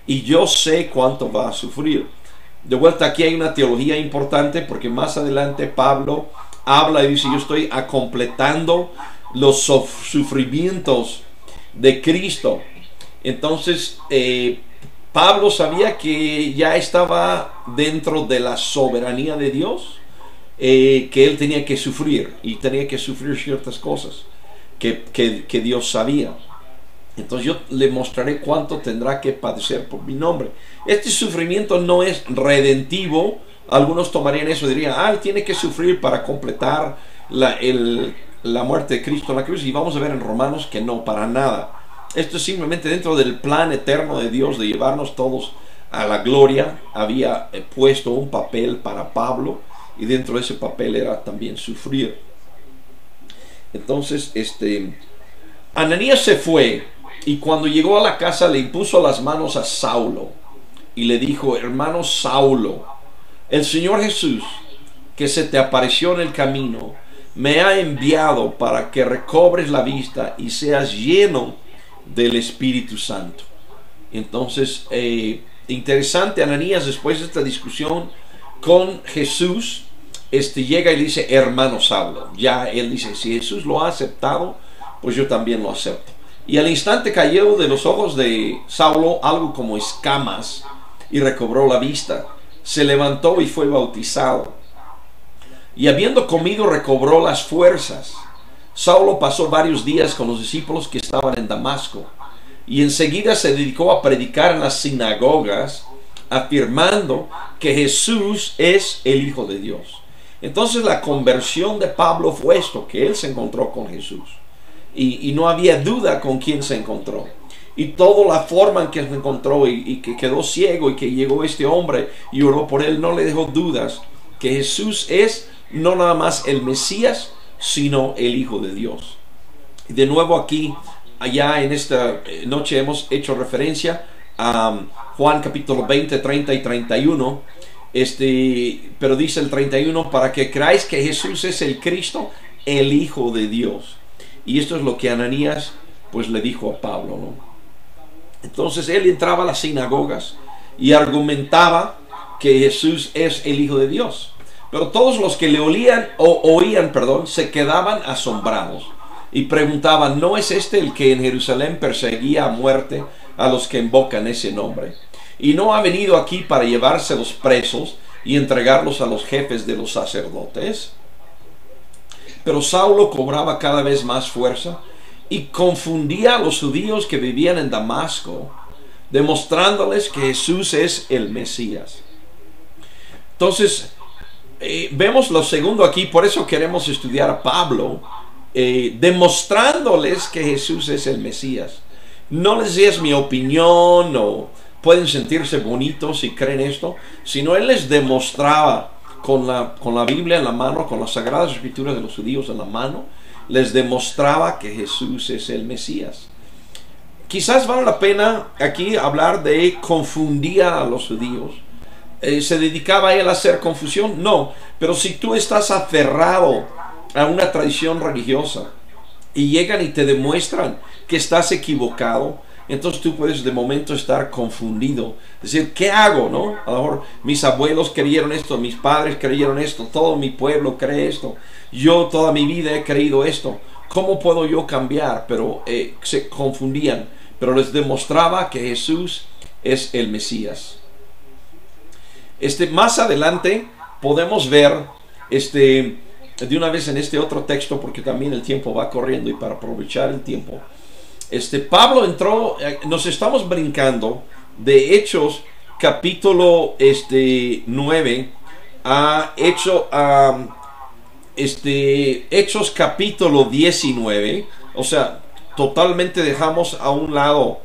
y yo sé cuánto va a sufrir. De vuelta, aquí hay una teología importante, porque más adelante Pablo habla y dice, yo estoy completando los sufrimientos de Cristo. Entonces Pablo sabía que ya estaba dentro de la soberanía de Dios, que él tenía que sufrir, y tenía que sufrir ciertas cosas que Dios sabía. Entonces yo le mostraré cuánto tendrá que padecer por mi nombre. Este sufrimiento no es redentivo. Algunos tomarían eso y dirían, él tiene que sufrir para completar la muerte de Cristo en la cruz. Y vamos a ver en Romanos que no, para nada. Esto es simplemente dentro del plan eterno de Dios de llevarnos todos a la gloria. Había puesto un papel para Pablo, y dentro de ese papel era también sufrir. Entonces Ananías se fue, y cuando llegó a la casa le impuso las manos a Saulo y le dijo, hermano Saulo, el Señor Jesús, que se te apareció en el camino, me ha enviado para que recobres la vista y seas lleno del Espíritu Santo. Entonces interesante, Ananías, después de esta discusión con Jesús, llega y le dice, hermano Saulo. Ya él dice, si Jesús lo ha aceptado, pues yo también lo acepto. Y al instante cayó de los ojos de Saulo algo como escamas, y recobró la vista. Se levantó y fue bautizado, y habiendo comido recobró las fuerzas. Saulo pasó varios días con los discípulos que estaban en Damasco, y enseguida se dedicó a predicar en las sinagogas, afirmando que Jesús es el Hijo de Dios. Entonces la conversión de Pablo fue esto, que él se encontró con Jesús. Y no había duda con quién se encontró. Y toda la forma en que se encontró y que quedó ciego y que llegó este hombre y oró por él, no le dejó dudas que Jesús es no nada más el Mesías, sino el Hijo de Dios. Y de nuevo aquí, allá en esta noche hemos hecho referencia a Juan capítulo 20, 30 y 31. Pero dice el 31, para que creáis que Jesús es el Cristo, el Hijo de Dios. Y esto es lo que Ananías pues le dijo a Pablo, ¿no? Entonces él entraba a las sinagogas y argumentaba que Jesús es el Hijo de Dios. Pero todos los que le oían, se quedaban asombrados y preguntaban, ¿no es este el que en Jerusalén perseguía a muerte a los que invocan ese nombre? ¿Y no ha venido aquí para llevárselos presos y entregarlos a los jefes de los sacerdotes? Pero Saulo cobraba cada vez más fuerza y confundía a los judíos que vivían en Damasco, demostrándoles que Jesús es el Mesías. Entonces, vemos lo segundo aquí, por eso queremos estudiar a Pablo, demostrándoles que Jesús es el Mesías. No les es mi opinión o pueden sentirse bonitos si creen esto, sino él les demostraba con la Biblia en la mano, con las Sagradas Escrituras de los judíos en la mano, les demostraba que Jesús es el Mesías. Quizás vale la pena aquí hablar de confundir a los judíos. ¿Se dedicaba él a hacer confusión? No, pero si tú estás aferrado a una tradición religiosa y llegan y te demuestran que estás equivocado, entonces tú puedes de momento estar confundido, decir, ¿qué hago? ¿No? A lo mejor mis abuelos creyeron esto, mis padres creyeron esto, todo mi pueblo cree esto, yo toda mi vida he creído esto, ¿cómo puedo yo cambiar? Pero se confundían, pero les demostraba que Jesús es el Mesías. Más adelante podemos ver de una vez en este otro texto, porque también el tiempo va corriendo y para aprovechar el tiempo, Pablo entró, nos estamos brincando de Hechos capítulo 9 a Hechos capítulo 19, o sea, totalmente dejamos a un lado,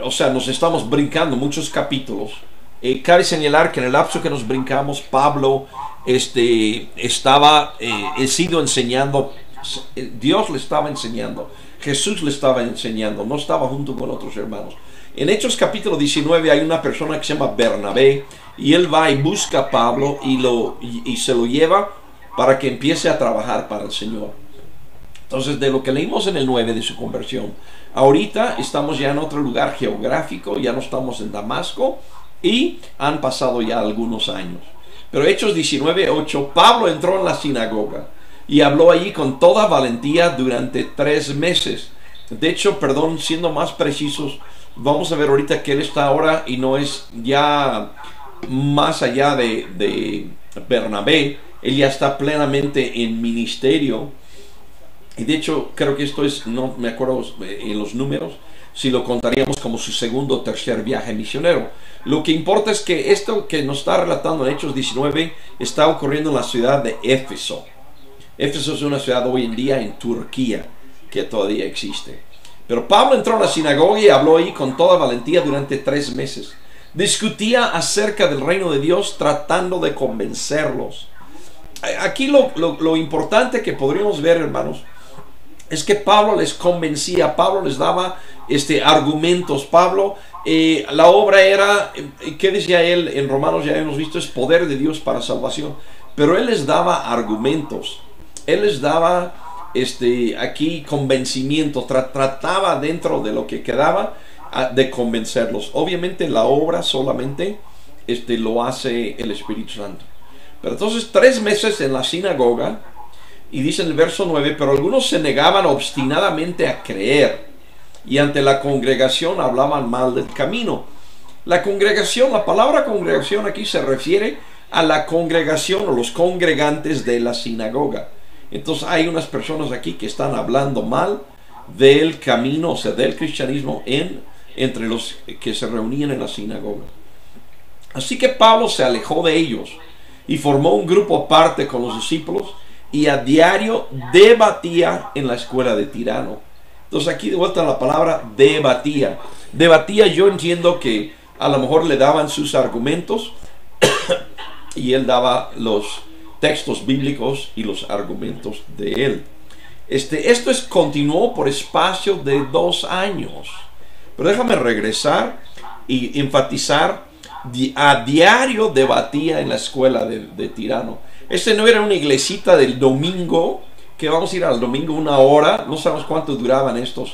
o sea, nos estamos brincando muchos capítulos. Cabe señalar que en el lapso que nos brincamos, Pablo estaba sido enseñando. Dios le estaba enseñando, Jesús le estaba enseñando, no estaba junto con otros hermanos. En Hechos capítulo 19 hay una persona que se llama Bernabé, y él va y busca a Pablo y se lo lleva para que empiece a trabajar para el Señor. Entonces, de lo que leímos en el 9 de su conversión, ahorita estamos ya en otro lugar geográfico, ya no estamos en Damasco y han pasado ya algunos años. Pero Hechos 19:8, Pablo entró en la sinagoga y habló allí con toda valentía durante 3 meses. De hecho, siendo más precisos, vamos a ver ahorita que él está ahora y no es ya más allá de Bernabé. Él ya está plenamente en ministerio. Y de hecho, creo que esto es, no me acuerdo en los números, si lo contaríamos como su segundo o tercer viaje misionero. Lo que importa es que esto que nos está relatando en Hechos 19 está ocurriendo en la ciudad de Éfeso. Éfeso es una ciudad hoy en día en Turquía que todavía existe. Pero Pablo entró en la sinagoga y habló ahí con toda valentía durante 3 meses. Discutía acerca del reino de Dios tratando de convencerlos. Aquí lo importante que podríamos ver, hermanos, es que Pablo les convencía, Pablo les daba argumentos. Pablo, la obra era, ¿qué decía él? En Romanos ya hemos visto, es poder de Dios para salvación. Pero él les daba argumentos, él les daba aquí convencimiento, trataba dentro de lo que quedaba de convencerlos. Obviamente la obra solamente lo hace el Espíritu Santo. Pero entonces 3 meses en la sinagoga, y dice en el verso 9, pero algunos se negaban obstinadamente a creer, y ante la congregación hablaban mal del camino. La congregación, la palabra congregación aquí se refiere a la congregación o los congregantes de la sinagoga. Entonces hay unas personas aquí que están hablando mal del camino, o sea, del cristianismo entre los que se reunían en la sinagoga. Así que Pablo se alejó de ellos y formó un grupo aparte con los discípulos y a diario debatía en la escuela de Tirano. Entonces aquí de vuelta la palabra debatía. Debatía, yo entiendo que a lo mejor le daban sus argumentos y él daba los textos bíblicos y los argumentos de él. Esto continuó por espacio de 2 años. Pero déjame regresar y enfatizar, a diario debatía en la escuela de Tirano. No era una iglesita del domingo, que vamos a ir al domingo 1 hora, no sabemos cuánto duraban estas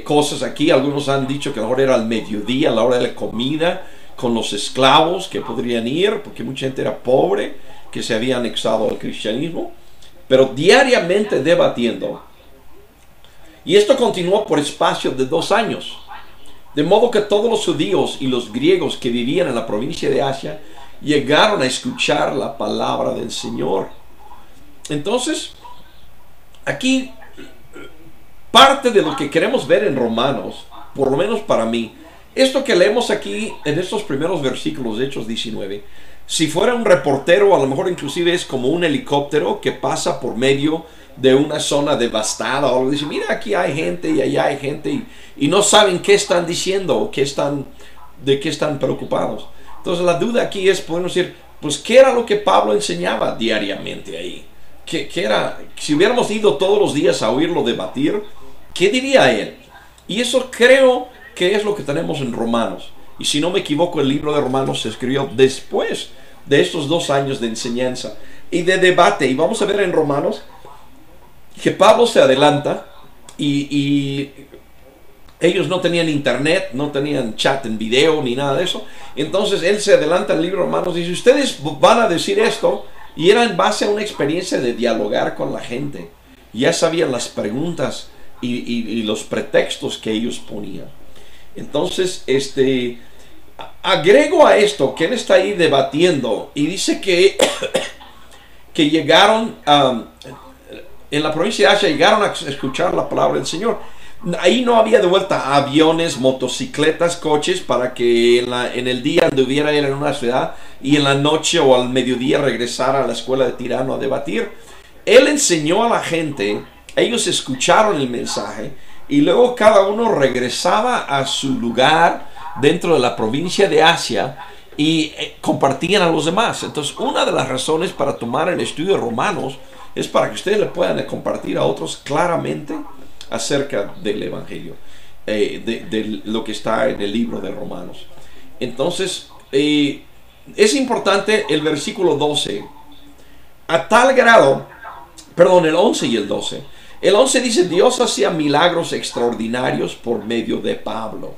cosas aquí. Algunos han dicho que a lo mejor era al mediodía, a la hora de la comida, con los esclavos que podrían ir, porque mucha gente era pobre, que se había anexado al cristianismo, pero diariamente debatiendo. Y esto continuó por espacio de 2 años. De modo que todos los judíos y los griegos que vivían en la provincia de Asia llegaron a escuchar la palabra del Señor. Entonces, aquí, parte de lo que queremos ver en Romanos, por lo menos para mí, esto que leemos aquí en estos primeros versículos de Hechos 19, si fuera un reportero, a lo mejor inclusive es como un helicóptero que pasa por medio de una zona devastada, o dice, mira, aquí hay gente y allá hay gente, y no saben qué están diciendo o de qué están preocupados. Entonces la duda aquí es, podemos decir, pues ¿qué era lo que Pablo enseñaba diariamente ahí? ¿Qué era? Si hubiéramos ido todos los días a oírlo debatir, ¿qué diría él? Y eso creo que es lo que tenemos en Romanos. Y si no me equivoco, el libro de Romanos se escribió después de estos 2 años de enseñanza y de debate. Y vamos a ver en Romanos que Pablo se adelanta y ellos no tenían internet, no tenían chat en video ni nada de eso. Entonces él se adelanta al libro de Romanos y dice, ustedes van a decir esto, y era en base a una experiencia de dialogar con la gente. Ya sabían las preguntas y los pretextos que ellos ponían. Entonces, agrego a esto que él está ahí debatiendo y dice que llegaron en la provincia de Asia, llegaron a escuchar la palabra del Señor. Ahí no había de vuelta aviones, motocicletas, coches para que en el día anduviera él en una ciudad y en la noche o al mediodía regresara a la escuela de Tirano a debatir. Él enseñó a la gente, ellos escucharon el mensaje y luego cada uno regresaba a su lugar dentro de la provincia de Asia y compartían a los demás. Entonces, una de las razones para tomar el estudio de Romanos es para que ustedes le puedan compartir a otros claramente acerca del Evangelio, de lo que está en el libro de Romanos. Entonces, es importante el versículo 12, a tal grado, perdón, el 11 y el 12. El 11 dice, Dios hacía milagros extraordinarios por medio de Pablo,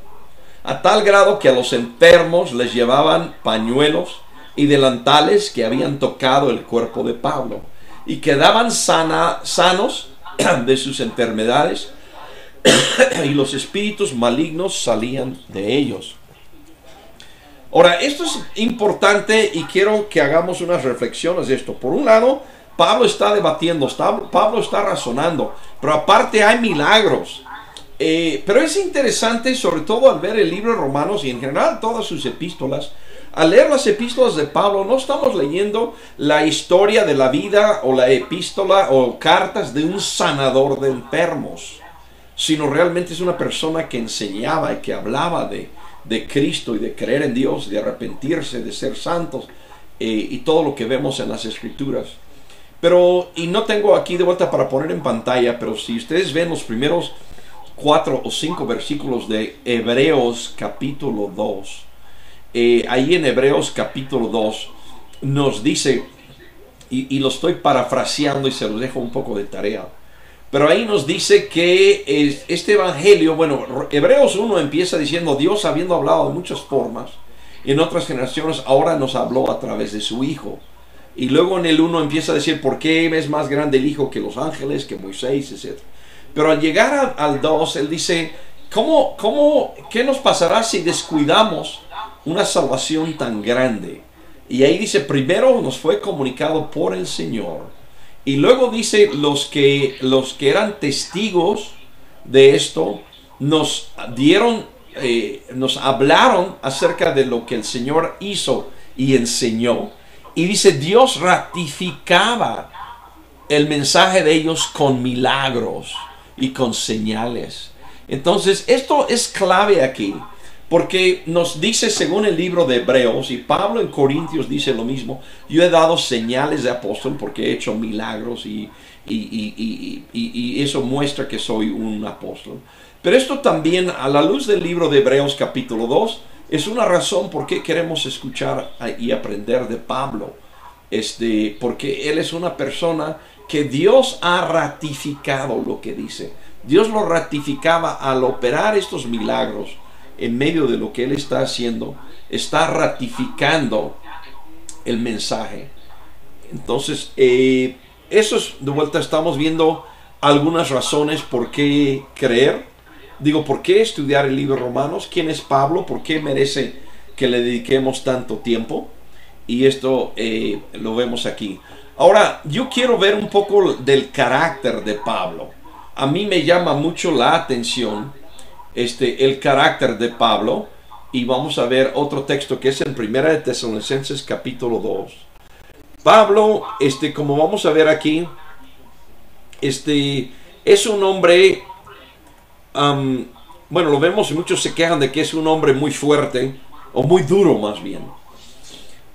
a tal grado que a los enfermos les llevaban pañuelos y delantales que habían tocado el cuerpo de Pablo, y quedaban sanos de sus enfermedades, y los espíritus malignos salían de ellos. Ahora, esto es importante y quiero que hagamos unas reflexiones de esto. Por un lado, Pablo está debatiendo, Pablo está razonando, pero aparte hay milagros. Pero es interesante, sobre todo al ver el libro de Romanos y en general todas sus epístolas. Al leer las epístolas de Pablo, no estamos leyendo la historia de la vida o la epístola o cartas de un sanador de enfermos, sino realmente es una persona que enseñaba y que hablaba de Cristo y de creer en Dios, de arrepentirse, de ser santos, y todo lo que vemos en las Escrituras. Pero, y no tengo aquí de vuelta para poner en pantalla, pero si ustedes ven los primeros 4 o 5 versículos de Hebreos capítulo 2, ahí en Hebreos capítulo 2 nos dice, y lo estoy parafraseando y se los dejo un poco de tarea, pero ahí nos dice que este evangelio, bueno, Hebreos 1 empieza diciendo, Dios habiendo hablado de muchas formas en otras generaciones, ahora nos habló a través de su Hijo. Y luego en el 1 empieza a decir por qué es más grande el Hijo que los ángeles, que Moisés, etc. Pero al llegar al 2, él dice, ¿qué nos pasará si descuidamos una salvación tan grande? Y ahí dice, primero nos fue comunicado por el Señor, Y luego dice, los que eran testigos de esto, nos dieron, nos hablaron acerca de lo que el Señor hizo y enseñó. Y dice, Dios ratificaba el mensaje de ellos con milagros y con señales. Entonces, esto es clave aquí, porque nos dice, según el libro de Hebreos, y Pablo en Corintios dice lo mismo, yo he dado señales de apóstol porque he hecho milagros y eso muestra que soy un apóstol. Pero esto también, a la luz del libro de Hebreos capítulo 2, es una razón por qué queremos escuchar y aprender de Pablo. Porque él es una persona que Dios ha ratificado lo que dice. Dios lo ratificaba al operar estos milagros en medio de lo que él está haciendo. Está ratificando el mensaje. Entonces, eso es, de vuelta estamos viendo algunas razones por qué creer. Digo, ¿por qué estudiar el libro de Romanos? ¿Quién es Pablo? ¿Por qué merece que le dediquemos tanto tiempo? Y esto lo vemos aquí. Ahora, yo quiero ver un poco del carácter de Pablo. A mí me llama mucho la atención el carácter de Pablo. Y vamos a ver otro texto que es en 1 de Tesalonicenses capítulo 2. Pablo, como vamos a ver aquí, es un hombre, bueno, lo vemos y muchos se quejan de que es un hombre muy fuerte, o muy duro más bien.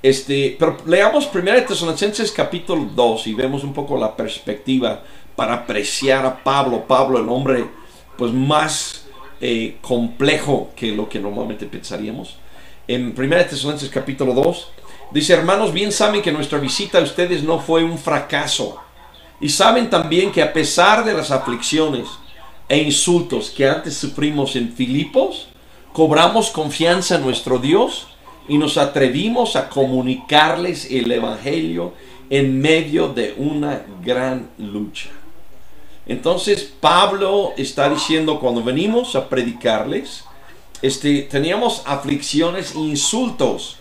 Pero leamos 1 de Tesalonicenses capítulo 2 y vemos un poco la perspectiva para apreciar a Pablo. Pablo, el hombre pues más complejo que lo que normalmente pensaríamos. En 1 de Tesalonicenses capítulo 2 dice: hermanos, bien saben que nuestra visita a ustedes no fue un fracaso. Y saben también que a pesar de las aflicciones e insultos que antes sufrimos en Filipos, cobramos confianza en nuestro Dios y nos atrevimos a comunicarles el Evangelio en medio de una gran lucha. Entonces Pablo está diciendo, cuando venimos a predicarles, teníamos aflicciones e insultos,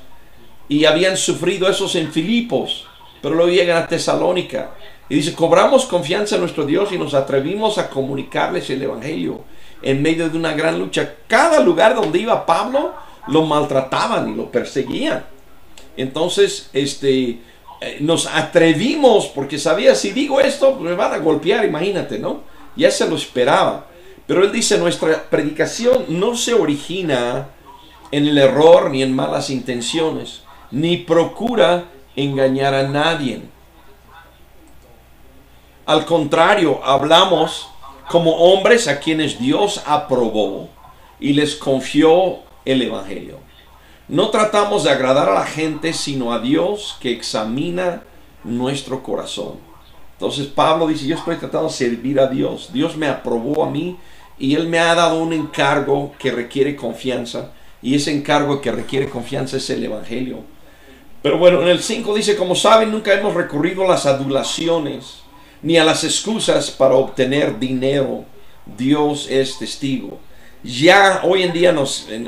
y habían sufrido esos en Filipos, pero luego llegan a Tesalónica y dice: cobramos confianza en nuestro Dios y nos atrevimos a comunicarles el Evangelio en medio de una gran lucha. Cada lugar donde iba Pablo lo maltrataban y lo perseguían. Entonces nos atrevimos, porque sabía, si digo esto me van a golpear, imagínate, ¿no? Ya se lo esperaba. Pero él dice: nuestra predicación no se origina en el error ni en malas intenciones, ni procura engañar a nadie. Al contrario, hablamos como hombres a quienes Dios aprobó y les confió el Evangelio. No tratamos de agradar a la gente, sino a Dios, que examina nuestro corazón. Entonces Pablo dice: yo estoy tratando de servir a Dios. Dios me aprobó a mí y Él me ha dado un encargo que requiere confianza. Y ese encargo que requiere confianza es el Evangelio. Pero bueno, en el 5 dice: como saben, nunca hemos recurrido a las adulaciones ni a las excusas para obtener dinero. Dios es testigo. Ya hoy en día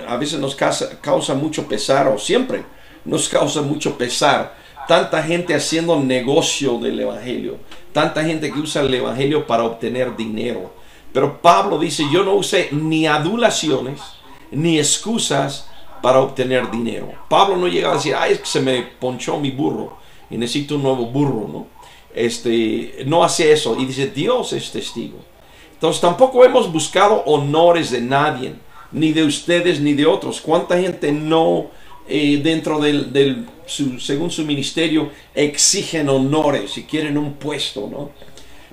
a veces nos causa mucho pesar, o siempre nos causa mucho pesar, tanta gente haciendo negocio del Evangelio, tanta gente que usa el Evangelio para obtener dinero. Pero Pablo dice: yo no usé ni adulaciones ni excusas para obtener dinero. Pablo no llegaba a decir: ay, es que se me ponchó mi burro y necesito un nuevo burro, ¿no? No hace eso. Y dice: Dios es testigo. Entonces tampoco hemos buscado honores de nadie, ni de ustedes ni de otros. ¿Cuánta gente no dentro según su ministerio exigen honores y quieren un puesto, ¿no?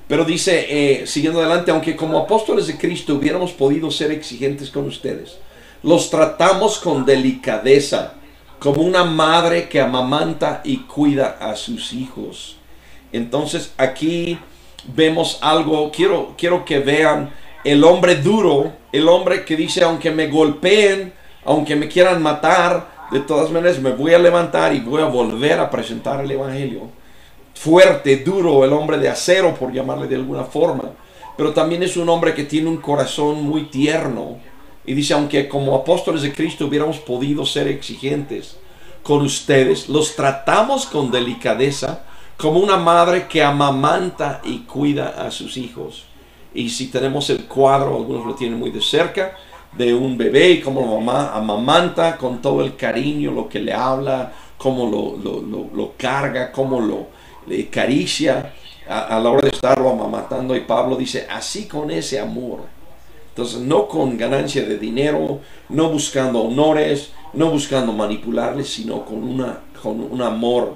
Pero dice, siguiendo adelante: aunque como apóstoles de Cristo hubiéramos podido ser exigentes con ustedes, los tratamos con delicadeza, como una madre que amamanta y cuida a sus hijos. Entonces aquí vemos algo. Quiero que vean el hombre duro, el hombre que dice: aunque me golpeen, aunque me quieran matar, de todas maneras me voy a levantar y voy a volver a presentar el Evangelio. Fuerte, duro, el hombre de acero, por llamarle de alguna forma. Pero también es un hombre que tiene un corazón muy tierno. Y dice: aunque como apóstoles de Cristo hubiéramos podido ser exigentes con ustedes, los tratamos con delicadeza, como una madre que amamanta y cuida a sus hijos. Y si tenemos el cuadro, algunos lo tienen muy de cerca, de un bebé y cómo la mamá amamanta con todo el cariño, lo que le habla, cómo lo carga, cómo le acaricia a la hora de estarlo amamantando. Y Pablo dice, así con ese amor. Entonces, no con ganancia de dinero, no buscando honores, no buscando manipularles, sino con un amor.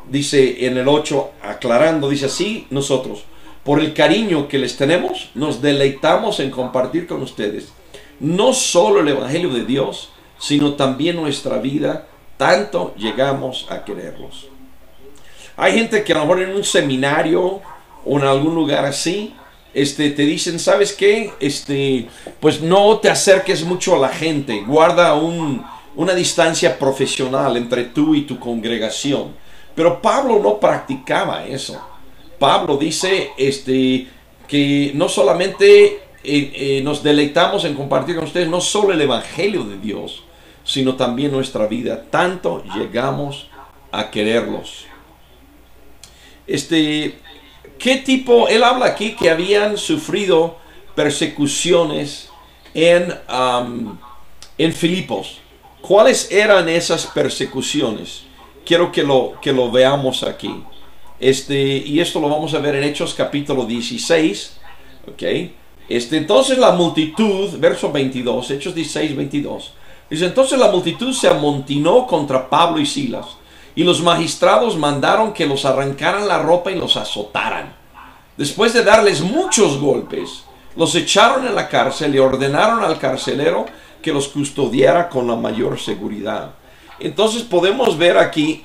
Dice en el 8, aclarando, dice así, nosotros, por el cariño que les tenemos, nos deleitamos en compartir con ustedes no solo el Evangelio de Dios, sino también nuestra vida, tanto llegamos a quererlos. Hay gente que a lo mejor en un seminario o en algún lugar así, te dicen, ¿sabes qué? Pues no te acerques mucho a la gente, guarda una distancia profesional entre tú y tu congregación. Pero Pablo no practicaba eso. Pablo dice que no solamente nos deleitamos en compartir con ustedes no solo el Evangelio de Dios, sino también nuestra vida. Tanto llegamos a quererlos. ¿Qué tipo? Él habla aquí que habían sufrido persecuciones en Filipos. ¿Cuáles eran esas persecuciones? Quiero que lo veamos aquí. Y esto lo vamos a ver en Hechos capítulo 16. ¿Ok? Entonces la multitud, verso 22, Hechos 16, 22. Dice, entonces la multitud se amontinó contra Pablo y Silas. Y los magistrados mandaron que los arrancaran la ropa y los azotaran. Después de darles muchos golpes, los echaron en la cárcel y ordenaron al carcelero que los custodiara con la mayor seguridad. Entonces podemos ver aquí,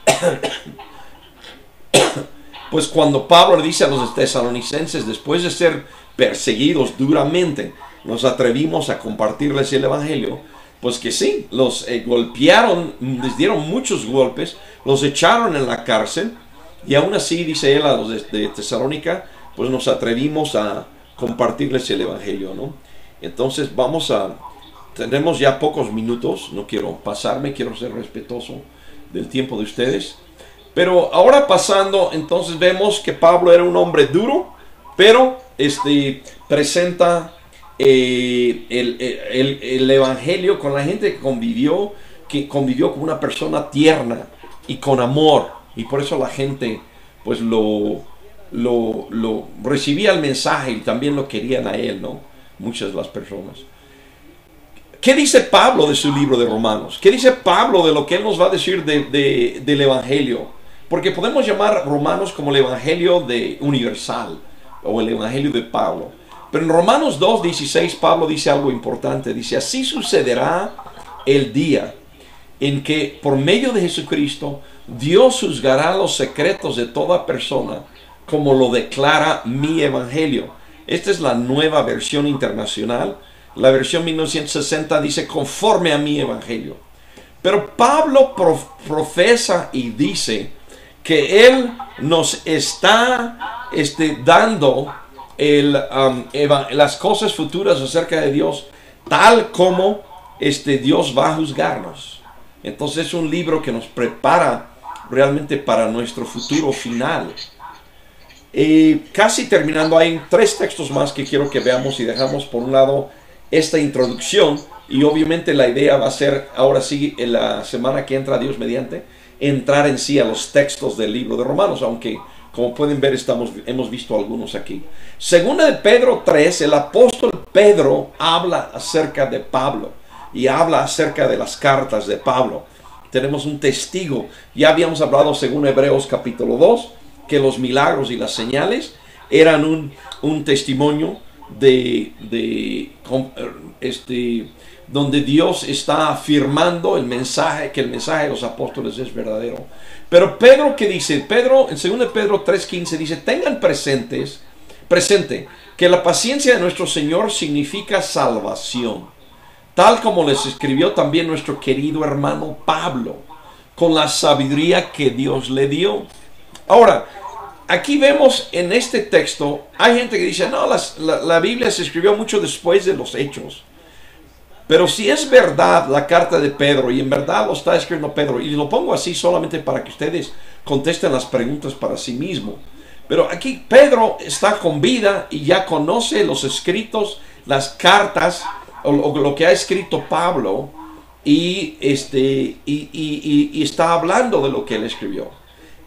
pues cuando Pablo le dice a los tesalonicenses, después de ser perseguidos duramente, nos atrevimos a compartirles el Evangelio. Pues que sí, los golpearon, les dieron muchos golpes, los echaron en la cárcel, y aún así, dice él a los de Tesalónica, pues nos atrevimos a compartirles el Evangelio, ¿no? Entonces tenemos ya pocos minutos, no quiero pasarme, quiero ser respetuoso del tiempo de ustedes. Pero ahora pasando, entonces vemos que Pablo era un hombre duro, pero presenta el Evangelio con la gente que convivió con una persona tierna y con amor, y por eso la gente pues lo recibía el mensaje y también lo querían a él, ¿no? Muchas de las personas. ¿Qué dice Pablo de su libro de Romanos? ¿Qué dice Pablo de lo que él nos va a decir del Evangelio? Porque podemos llamar Romanos como el Evangelio universal o el Evangelio de Pablo. Pero en Romanos 2:16 Pablo dice algo importante. Dice, así sucederá el día en que por medio de Jesucristo Dios juzgará los secretos de toda persona, como lo declara mi Evangelio. Esta es la nueva versión internacional. La versión 1960 dice, conforme a mi Evangelio. Pero Pablo profesa y dice que él nos está dando las cosas futuras acerca de Dios, tal como Dios va a juzgarnos. Entonces es un libro que nos prepara realmente para nuestro futuro final. Casi terminando, hay 3 textos más que quiero que veamos y dejamos por un lado esta introducción, y obviamente la idea va a ser ahora sí, en la semana que entra, Dios mediante, entrar en sí a los textos del libro de Romanos, aunque como pueden ver hemos visto algunos aquí. Segunda de Pedro 3, el apóstol Pedro habla acerca de Pablo y habla acerca de las cartas de Pablo. Tenemos un testigo. Ya habíamos hablado según Hebreos capítulo 2 que los milagros y las señales eran un testimonio donde Dios está afirmando el mensaje, que el mensaje de los apóstoles es verdadero. Pero Pedro, ¿qué dice? Pedro, en 2 Pedro 3:15 dice, tengan presente que la paciencia de nuestro Señor significa salvación, tal como les escribió también nuestro querido hermano Pablo, con la sabiduría que Dios le dio. Ahora, aquí vemos en este texto, hay gente que dice, no, la Biblia se escribió mucho después de los hechos. Pero si es verdad la carta de Pedro, y en verdad lo está escribiendo Pedro, y lo pongo así solamente para que ustedes contesten las preguntas para sí mismo. Pero aquí Pedro está con vida y ya conoce los escritos, las cartas, o lo que ha escrito Pablo, y está hablando de lo que él escribió.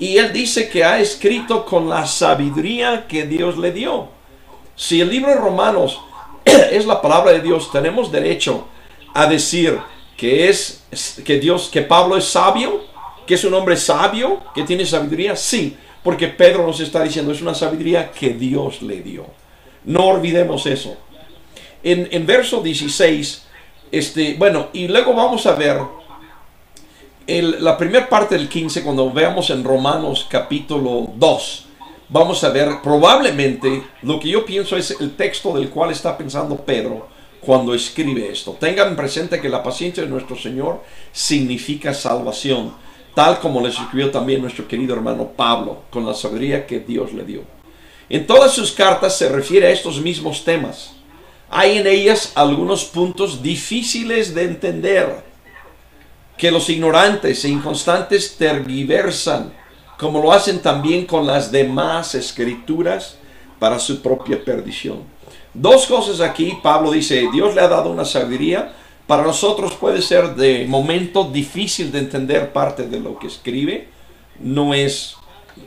Y él dice que ha escrito con la sabiduría que Dios le dio. Si el libro de Romanos es la palabra de Dios, tenemos derecho a decir que Pablo es sabio, que es un hombre sabio, que tiene sabiduría. Sí, porque Pedro nos está diciendo es una sabiduría que Dios le dio. No olvidemos eso. En verso 16, y luego vamos a ver la primera parte del 15, cuando veamos en Romanos capítulo 2, vamos a ver probablemente lo que yo pienso es el texto del cual está pensando Pedro cuando escribe esto. Tengan presente que la paciencia de nuestro Señor significa salvación, tal como les escribió también nuestro querido hermano Pablo, con la sabiduría que Dios le dio. En todas sus cartas se refiere a estos mismos temas. Hay en ellas algunos puntos difíciles de entender, que los ignorantes e inconstantes tergiversan, como lo hacen también con las demás escrituras para su propia perdición. Dos cosas aquí. Pablo dice, Dios le ha dado una sabiduría. Para nosotros puede ser de momento difícil de entender parte de lo que escribe. No es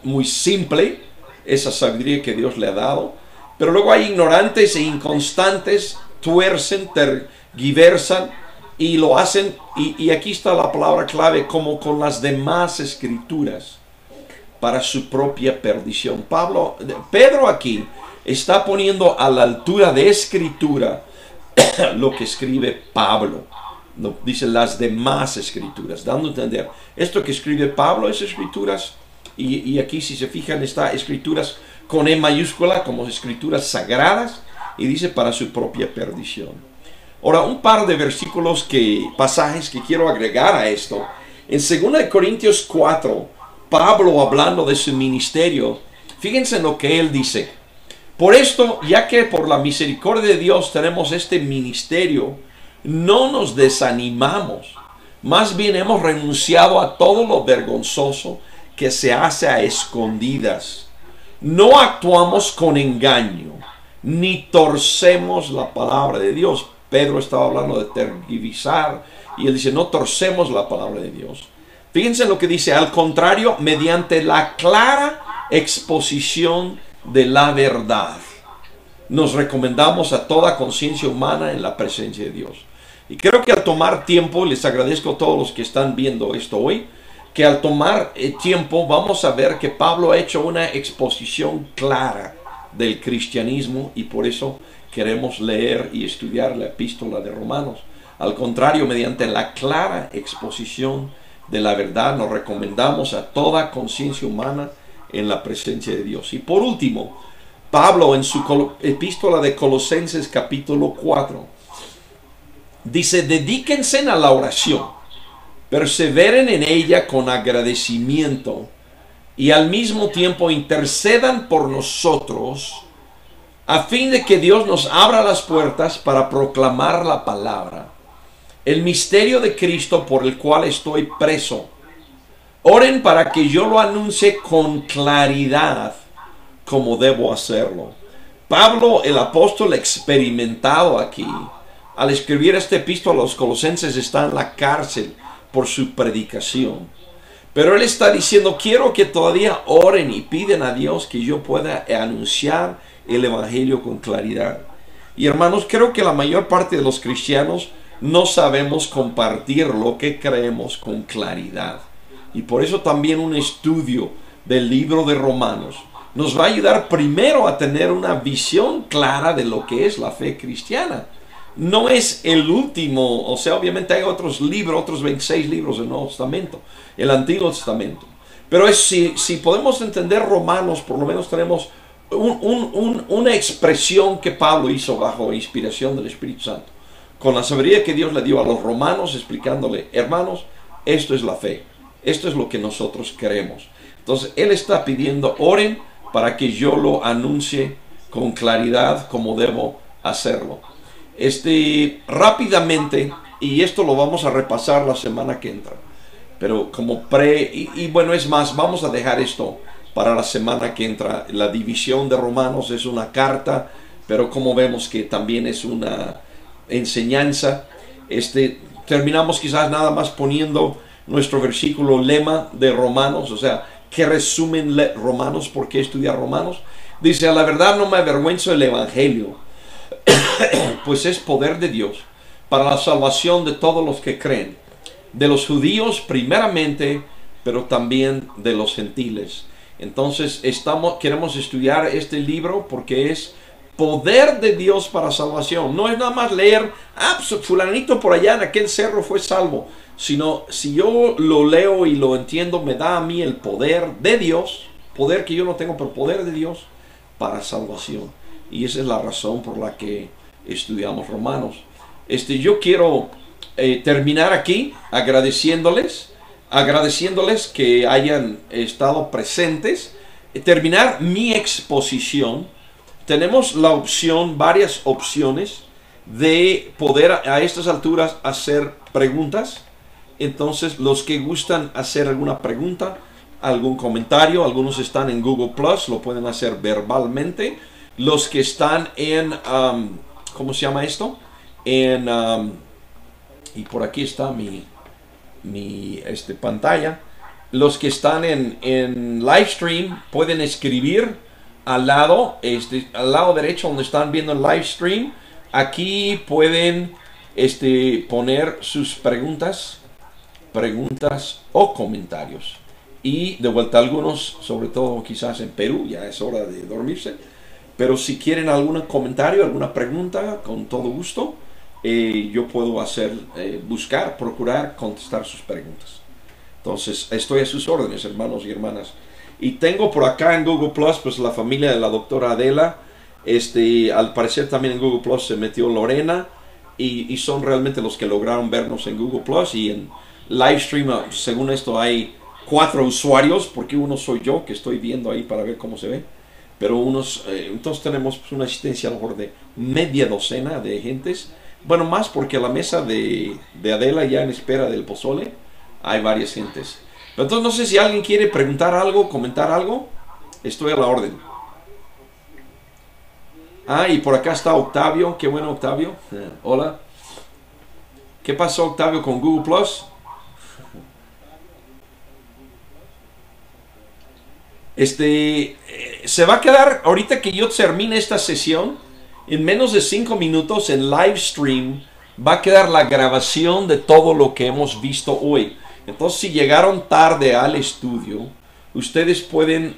muy simple esa sabiduría que Dios le ha dado. Pero luego hay ignorantes e inconstantes, tuercen, tergiversan y lo hacen, y aquí está la palabra clave, como con las demás escrituras para su propia perdición. Pedro aquí está poniendo a la altura de escritura lo que escribe Pablo. Dice las demás escrituras, dando a entender, esto que escribe Pablo es escrituras, y aquí si se fijan está escrituras con E mayúscula, como escrituras sagradas, y dice para su propia perdición. Ahora, un par de pasajes que quiero agregar a esto. En 2 Corintios 4, Pablo, hablando de su ministerio, fíjense en lo que él dice. Por esto, ya que por la misericordia de Dios tenemos este ministerio, no nos desanimamos. Más bien hemos renunciado a todo lo vergonzoso que se hace a escondidas. No actuamos con engaño, ni torcemos la palabra de Dios. Pedro estaba hablando de tergiversar, y él dice, no torcemos la palabra de Dios. Fíjense lo que dice, al contrario, mediante la clara exposición de la verdad, nos recomendamos a toda conciencia humana en la presencia de Dios. Y creo que al tomar tiempo, les agradezco a todos los que están viendo esto hoy, que al tomar tiempo vamos a ver que Pablo ha hecho una exposición clara del cristianismo, y por eso queremos leer y estudiar la epístola de Romanos. Al contrario, mediante la clara exposición de la verdad, nos recomendamos a toda conciencia humana en la presencia de Dios. Y por último, Pablo en su epístola de Colosenses capítulo 4 dice, dedíquense a la oración, perseveren en ella con agradecimiento, y al mismo tiempo intercedan por nosotros, a fin de que Dios nos abra las puertas para proclamar la palabra, el misterio de Cristo por el cual estoy preso. Oren para que yo lo anuncie con claridad como debo hacerlo. Pablo, el apóstol experimentado aquí, al escribir este epístola a los colosenses, está en la cárcel por su predicación. Pero él está diciendo, quiero que todavía oren y piden a Dios que yo pueda anunciar el evangelio con claridad. Y hermanos, creo que la mayor parte de los cristianos no sabemos compartir lo que creemos con claridad. Y por eso también un estudio del libro de Romanos nos va a ayudar primero a tener una visión clara de lo que es la fe cristiana. No es el último, o sea, obviamente hay otros libros, otros 26 libros del Nuevo Testamento, el Antiguo Testamento. Pero si podemos entender Romanos, por lo menos tenemos una expresión que Pablo hizo bajo inspiración del Espíritu Santo, con la sabiduría que Dios le dio a los romanos, explicándole, hermanos, esto es la fe, esto es lo que nosotros creemos. Entonces él está pidiendo, oren para que yo lo anuncie con claridad como debo hacerlo. Rápidamente, y esto lo vamos a repasar la semana que entra, pero como y bueno, es más, vamos a dejar esto para la semana que entra. La división de Romanos es una carta, pero como vemos que también es una enseñanza. Terminamos quizás nada más poniendo nuestro versículo lema de Romanos, o sea, ¿qué resumen Romanos? ¿Por qué estudiar Romanos? Dice, a la verdad no me avergüenzo del Evangelio, pues es poder de Dios para la salvación de todos los que creen, de los judíos primeramente, pero también de los gentiles. Entonces queremos estudiar este libro porque es poder de Dios para salvación. No es nada más leer, pues, fulanito por allá en aquel cerro fue salvo, sino si yo lo leo y lo entiendo, me da a mí el poder de Dios, poder que yo no tengo, pero poder de Dios para salvación. Y esa es la razón por la que estudiamos Romanos. Yo quiero terminar aquí agradeciéndoles que hayan estado presentes, terminar mi exposición. Tenemos la opción, varias opciones de poder a estas alturas hacer preguntas. Entonces, los que gustan hacer alguna pregunta, algún comentario, algunos están en Google Plus, lo pueden hacer verbalmente. Los que están en, ¿cómo se llama esto? Y por aquí está mi pantalla. Los que están en live stream pueden escribir al lado derecho donde están viendo el live stream. Aquí pueden poner sus preguntas o comentarios. Y de vuelta, algunos, sobre todo quizás en Perú, ya es hora de dormirse. Pero si quieren algún comentario, alguna pregunta, con todo gusto, yo puedo procurar contestar sus preguntas. Entonces, estoy a sus órdenes, hermanos y hermanas. Y tengo por acá en Google Plus, pues la familia de la doctora Adela. Al parecer también en Google Plus se metió Lorena. Y son realmente los que lograron vernos en Google Plus. Y en Livestream, según esto, hay 4 usuarios, porque uno soy yo, que estoy viendo ahí para ver cómo se ve. Pero entonces tenemos pues, una asistencia a lo mejor de media docena de gentes. Bueno, más porque la mesa de Adela ya en espera del pozole hay varias gentes. Pero entonces no sé si alguien quiere preguntar algo, comentar algo. Estoy a la orden. Y por acá está Octavio. Qué bueno, Octavio. Hola. ¿Qué pasó, Octavio, con Google Plus? Se va a quedar, ahorita que yo termine esta sesión, en menos de 5 minutos en live stream, va a quedar la grabación de todo lo que hemos visto hoy. Entonces, si llegaron tarde al estudio, ustedes pueden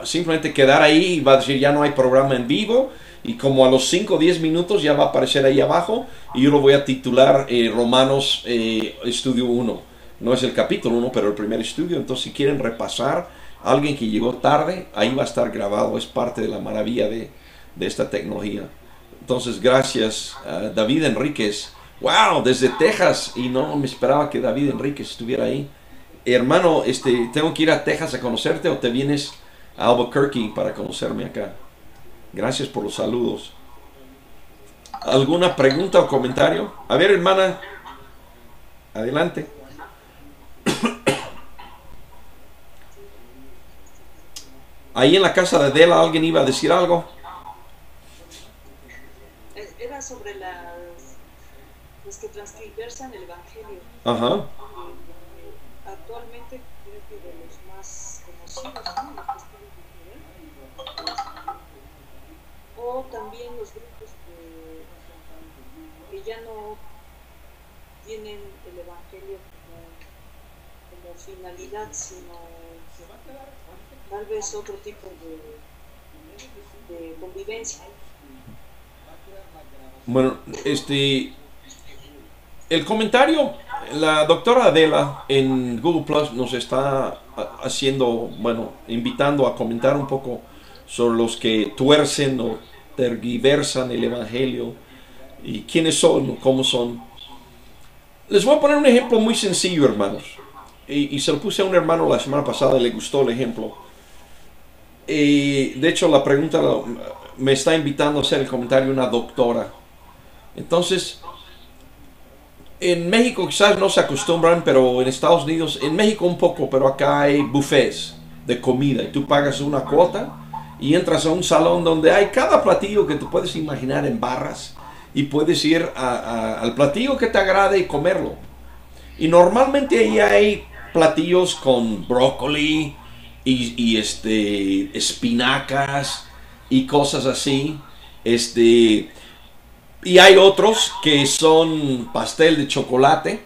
simplemente quedar ahí y va a decir ya no hay programa en vivo. Y como a los 5 o 10 minutos ya va a aparecer ahí abajo. Y yo lo voy a titular Romanos Estudio 1. No es el capítulo 1, pero el primer estudio. Entonces, si quieren repasar, alguien que llegó tarde, ahí va a estar grabado. Es parte de la maravilla de esta tecnología. Entonces, gracias David Enríquez. Wow, desde Texas. Y no me esperaba que David Enríquez estuviera ahí. Hermano, ¿tengo que ir a Texas a conocerte o te vienes a Albuquerque para conocerme acá? Gracias por los saludos. ¿Alguna pregunta o comentario? A ver, hermana, adelante. Ahí en la casa de Adela alguien iba a decir algo. Era sobre los que transgiversan el Evangelio. Ajá. Actualmente creo que de los más conocidos, ¿no? Los testigos de Jehová. O también los grupos que ya no tienen el Evangelio como finalidad, sino tal vez otro tipo de convivencia. Bueno, el comentario, la doctora Adela en Google Plus nos está haciendo, invitando a comentar un poco sobre los que tuercen o tergiversan el Evangelio y quiénes son o cómo son. Les voy a poner un ejemplo muy sencillo, hermanos. Y se lo puse a un hermano la semana pasada y le gustó el ejemplo. De hecho, la pregunta me está invitando a hacer el comentario una doctora. Entonces, en México quizás no se acostumbran, pero en Estados Unidos, en México un poco, pero acá hay buffets de comida y tú pagas una cuota y entras a un salón donde hay cada platillo que tú puedes imaginar en barras y puedes ir al platillo que te agrade y comerlo. Y normalmente ahí hay platillos con brócoli espinacas y cosas así. Y hay otros que son pastel de chocolate,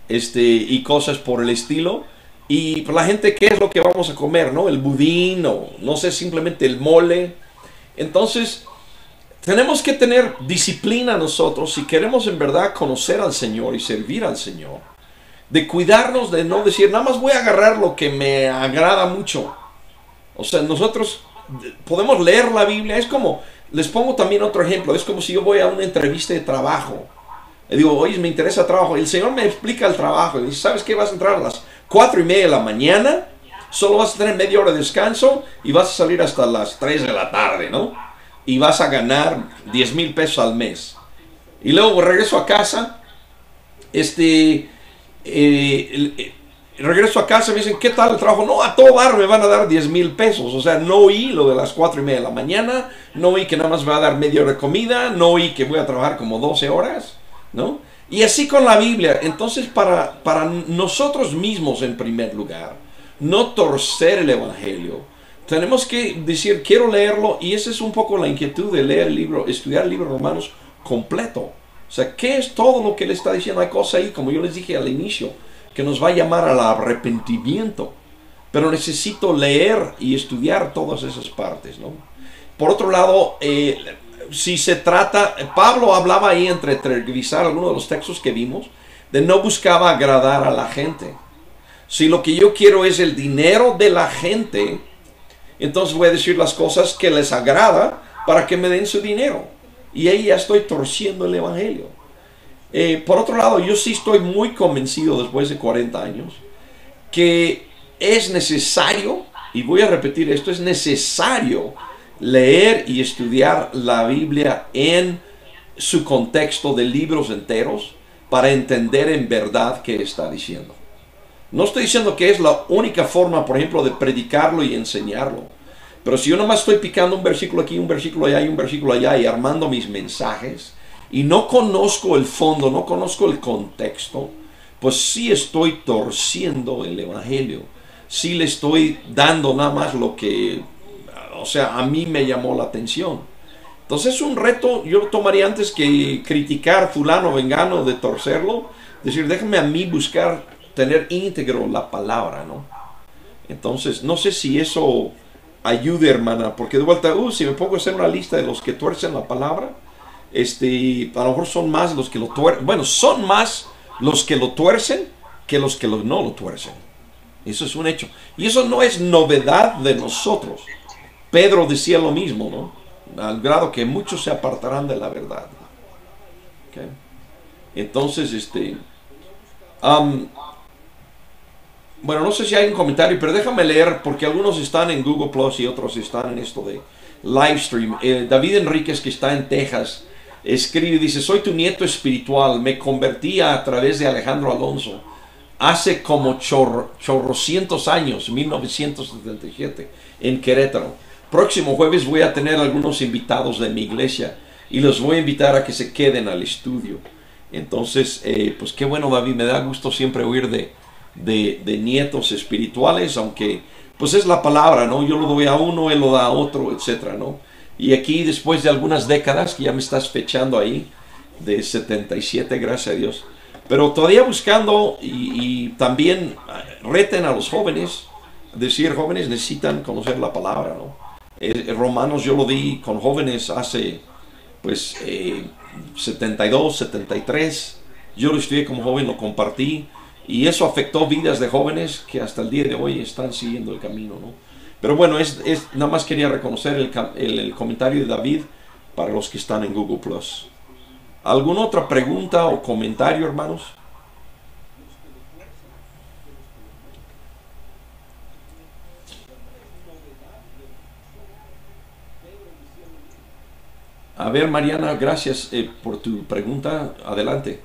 y cosas por el estilo. Y la gente, ¿qué es lo que vamos a comer, no? El budín o no sé, simplemente el mole. Entonces, tenemos que tener disciplina nosotros si queremos en verdad conocer al Señor y servir al Señor. De cuidarnos de no decir, nada más voy a agarrar lo que me agrada mucho. O sea, nosotros podemos leer la Biblia. Es como, les pongo también otro ejemplo. Es como si yo voy a una entrevista de trabajo. Le digo, oye, me interesa el trabajo. Y el Señor me explica el trabajo. Y dice, ¿sabes qué? Vas a entrar a las 4:30 de la mañana. Solo vas a tener media hora de descanso. Y vas a salir hasta las 3 de la tarde, ¿no? Y vas a ganar 10,000 pesos al mes. Y luego regreso a casa. Regreso a casa y me dicen, ¿qué tal el trabajo? No, a todo dar me van a dar 10,000 pesos. O sea, no oí lo de las 4:30 de la mañana. No oí que nada más me va a dar media hora de comida. No oí que voy a trabajar como 12 horas, ¿no? Y así con la Biblia. Entonces, para nosotros mismos, en primer lugar, no torcer el Evangelio, tenemos que decir, quiero leerlo. Y esa es un poco la inquietud de leer el libro, estudiar el libro de Romanos completo. O sea, ¿qué es todo lo que le está diciendo? Hay cosas ahí, como yo les dije al inicio, que nos va a llamar al arrepentimiento. Pero necesito leer y estudiar todas esas partes, ¿no? Por otro lado, si se trata, Pablo hablaba ahí entre revisar algunos de los textos que vimos, de no buscaba agradar a la gente. Si lo que yo quiero es el dinero de la gente, entonces voy a decir las cosas que les agrada para que me den su dinero. Y ahí ya estoy torciendo el Evangelio. Por otro lado, yo sí estoy muy convencido después de 40 años que es necesario, y voy a repetir esto, es necesario leer y estudiar la Biblia en su contexto de libros enteros para entender en verdad qué está diciendo. No estoy diciendo que es la única forma, por ejemplo, de predicarlo y enseñarlo. Pero si yo nomás estoy picando un versículo aquí, un versículo allá y un versículo allá y armando mis mensajes, y no conozco el fondo, no conozco el contexto, pues sí estoy torciendo el Evangelio. Sí le estoy dando nada más lo que, o sea, a mí me llamó la atención. Entonces es un reto, yo lo tomaría antes que criticar fulano, vengano, de torcerlo, decir, déjame a mí buscar tener íntegro la palabra, ¿no? Entonces, no sé si eso ayude, hermana, porque de vuelta, si me pongo a hacer una lista de los que tuercen la palabra, a lo mejor son más los que lo tuercen, bueno, son más los que lo tuercen que los que no lo tuercen. Eso es un hecho. Y eso no es novedad de nosotros. Pedro decía lo mismo, ¿no? Al grado que muchos se apartarán de la verdad. ¿Okay? Entonces, bueno, no sé si hay un comentario, pero déjame leer, porque algunos están en Google Plus y otros están en esto de Livestream. David Enríquez, que está en Texas, escribe y dice, soy tu nieto espiritual, me convertí a través de Alejandro Alonso hace como chorrocientos años, 1977, en Querétaro. Próximo jueves voy a tener algunos invitados de mi iglesia y los voy a invitar a que se queden al estudio. Entonces, pues qué bueno, David, me da gusto siempre oír de nietos espirituales, aunque pues es la palabra, ¿no? Yo lo doy a uno, él lo da a otro, etcétera, ¿no? Y aquí, después de algunas décadas, que ya me estás fechando ahí, de 77, gracias a Dios, pero todavía buscando, y también reten a los jóvenes, decir, jóvenes necesitan conocer la palabra, ¿no? Romanos yo lo di con jóvenes hace, pues, 72, 73, yo lo estudié como joven, lo compartí, y eso afectó vidas de jóvenes que hasta el día de hoy están siguiendo el camino, ¿no? Pero bueno, nada más quería reconocer el comentario de David para los que están en Google Plus. ¿Alguna otra pregunta o comentario, hermanos? A ver, Mariana, gracias por tu pregunta. Adelante.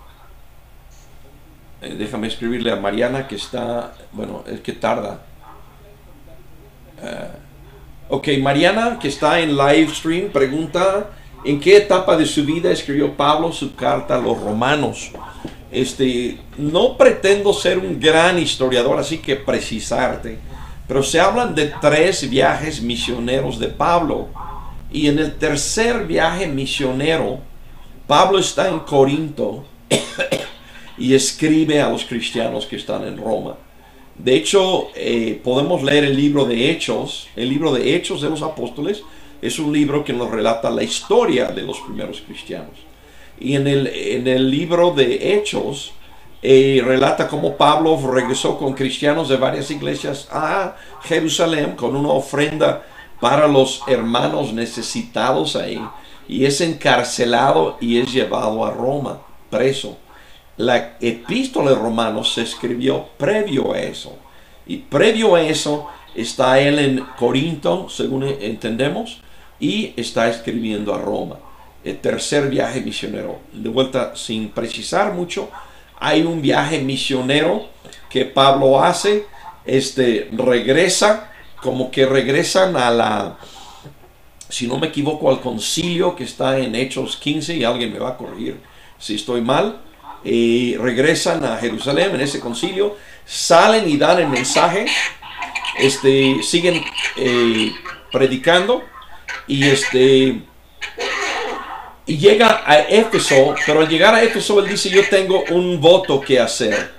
Déjame escribirle a Mariana que está, bueno, es que tarda. Ok, Mariana, que está en live stream, pregunta: ¿en qué etapa de su vida escribió Pablo su carta a los romanos? No pretendo ser un gran historiador, así que precisarte, pero se hablan de 3 viajes misioneros de Pablo. Y en el tercer viaje misionero, Pablo está en Corinto y escribe a los cristianos que están en Roma. De hecho, podemos leer el libro de Hechos. El libro de Hechos de los Apóstoles es un libro que nos relata la historia de los primeros cristianos. Y en el libro de Hechos relata cómo Pablo regresó con cristianos de varias iglesias a Jerusalén con una ofrenda para los hermanos necesitados ahí. Y es encarcelado y es llevado a Roma, preso. La epístola de Romanos se escribió previo a eso. Y previo a eso está él en Corinto, según entendemos, y está escribiendo a Roma. El tercer viaje misionero. De vuelta, sin precisar mucho, hay un viaje misionero que Pablo hace. Regresa, como que regresan a la, si no me equivoco, al concilio que está en Hechos 15, y alguien me va a corregir si estoy mal. Regresan a Jerusalén en ese concilio, salen y dan el mensaje, siguen predicando, y llega a Éfeso. Pero al llegar a Éfeso él dice: yo tengo un voto que hacer.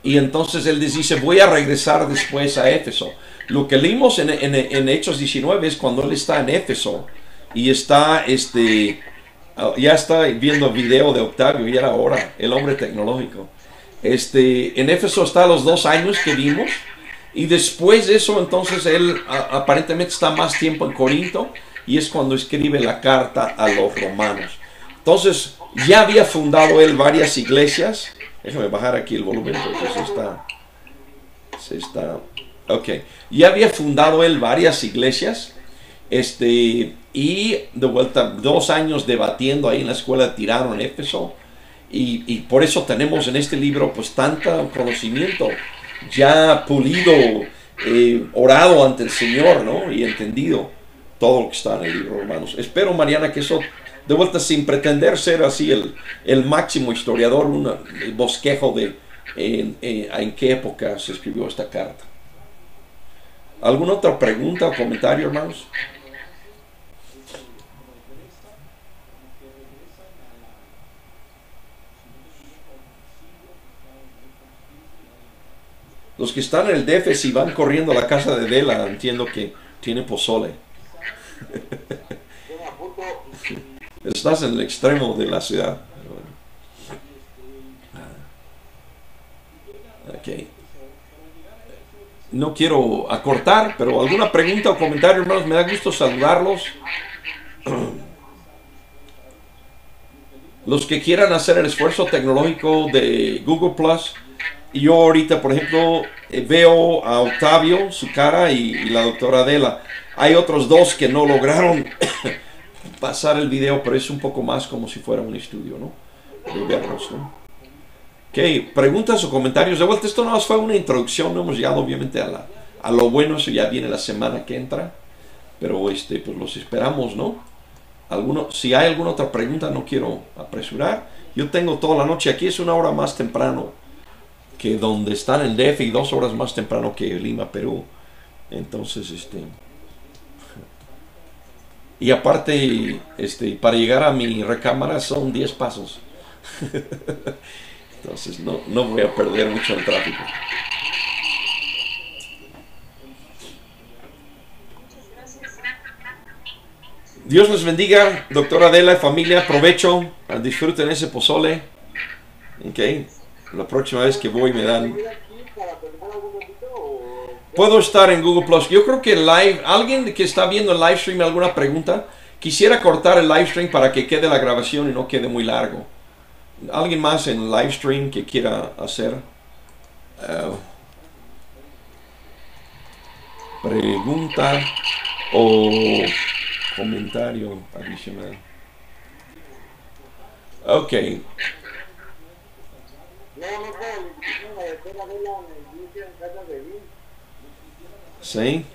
Y entonces él les dice: voy a regresar después a Éfeso. Lo que leímos en Hechos 19 es cuando él está en Éfeso y está ya está viendo video de Octavio, y era hora, el hombre tecnológico. En Éfeso está los 2 años que vimos, y después de eso entonces él aparentemente está más tiempo en Corinto, y es cuando escribe la carta a los romanos. Entonces ya había fundado él varias iglesias. Déjame bajar aquí el volumen porque se está ok. Ya había fundado él varias iglesias. Y de vuelta, 2 años debatiendo ahí en la escuela de Tirano en Éfeso, y por eso tenemos en este libro pues tanto conocimiento ya pulido, orado ante el Señor, ¿no? Y entendido todo lo que está en el libro de Romanos. Espero, Mariana, que eso, de vuelta, sin pretender ser así el máximo historiador, un bosquejo de en qué época se escribió esta carta. ¿Alguna otra pregunta o comentario, hermanos? Los que están en el DF, si van corriendo a la casa de Vela, entiendo que tiene pozole. Estás en el extremo de la ciudad. Ok. No quiero acortar, pero alguna pregunta o comentario, hermanos. Me da gusto saludarlos. Los que quieran hacer el esfuerzo tecnológico de Google Plus. Yo ahorita, por ejemplo, veo a Octavio, su cara, y la doctora Adela. Hay otros 2 que no lograron pasar el video, pero es un poco más como si fuera un estudio, ¿no? De verlos, ¿no? Ok, preguntas o comentarios. De vuelta, esto no fue una introducción, no hemos llegado obviamente a lo bueno, eso ya viene la semana que entra. Pero pues los esperamos, ¿no? Si hay alguna otra pregunta, no quiero apresurar. Yo tengo toda la noche aquí, es 1 hora más temprano que donde están en DF y 2 horas más temprano que Lima, Perú. Entonces, y aparte, para llegar a mi recámara son 10 pasos. Entonces no voy a perder mucho el tráfico. Dios les bendiga, doctora Adela y familia. Provecho, disfruten ese pozole. Ok, la próxima vez que voy me dan. Puedo estar en Google Plus. Yo creo que live, alguien que está viendo el live stream, alguna pregunta. Quisiera cortar el live stream para que quede la grabación y no quede muy largo. ¿Alguien más en live stream que quiera hacer pregunta o comentario adicional? Ok. Sí.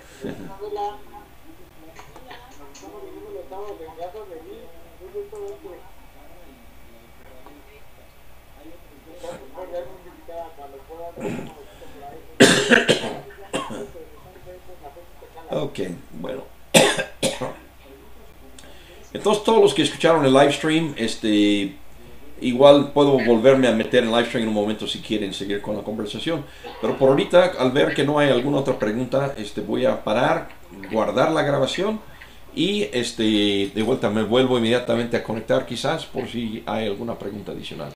Ok, bueno. Entonces todos los que escucharon el live stream, igual puedo volverme a meter en live stream en un momento si quieren seguir con la conversación. Pero por ahorita, al ver que no hay alguna otra pregunta, voy a parar, guardar la grabación y de vuelta me vuelvo inmediatamente a conectar quizás por si hay alguna pregunta adicional.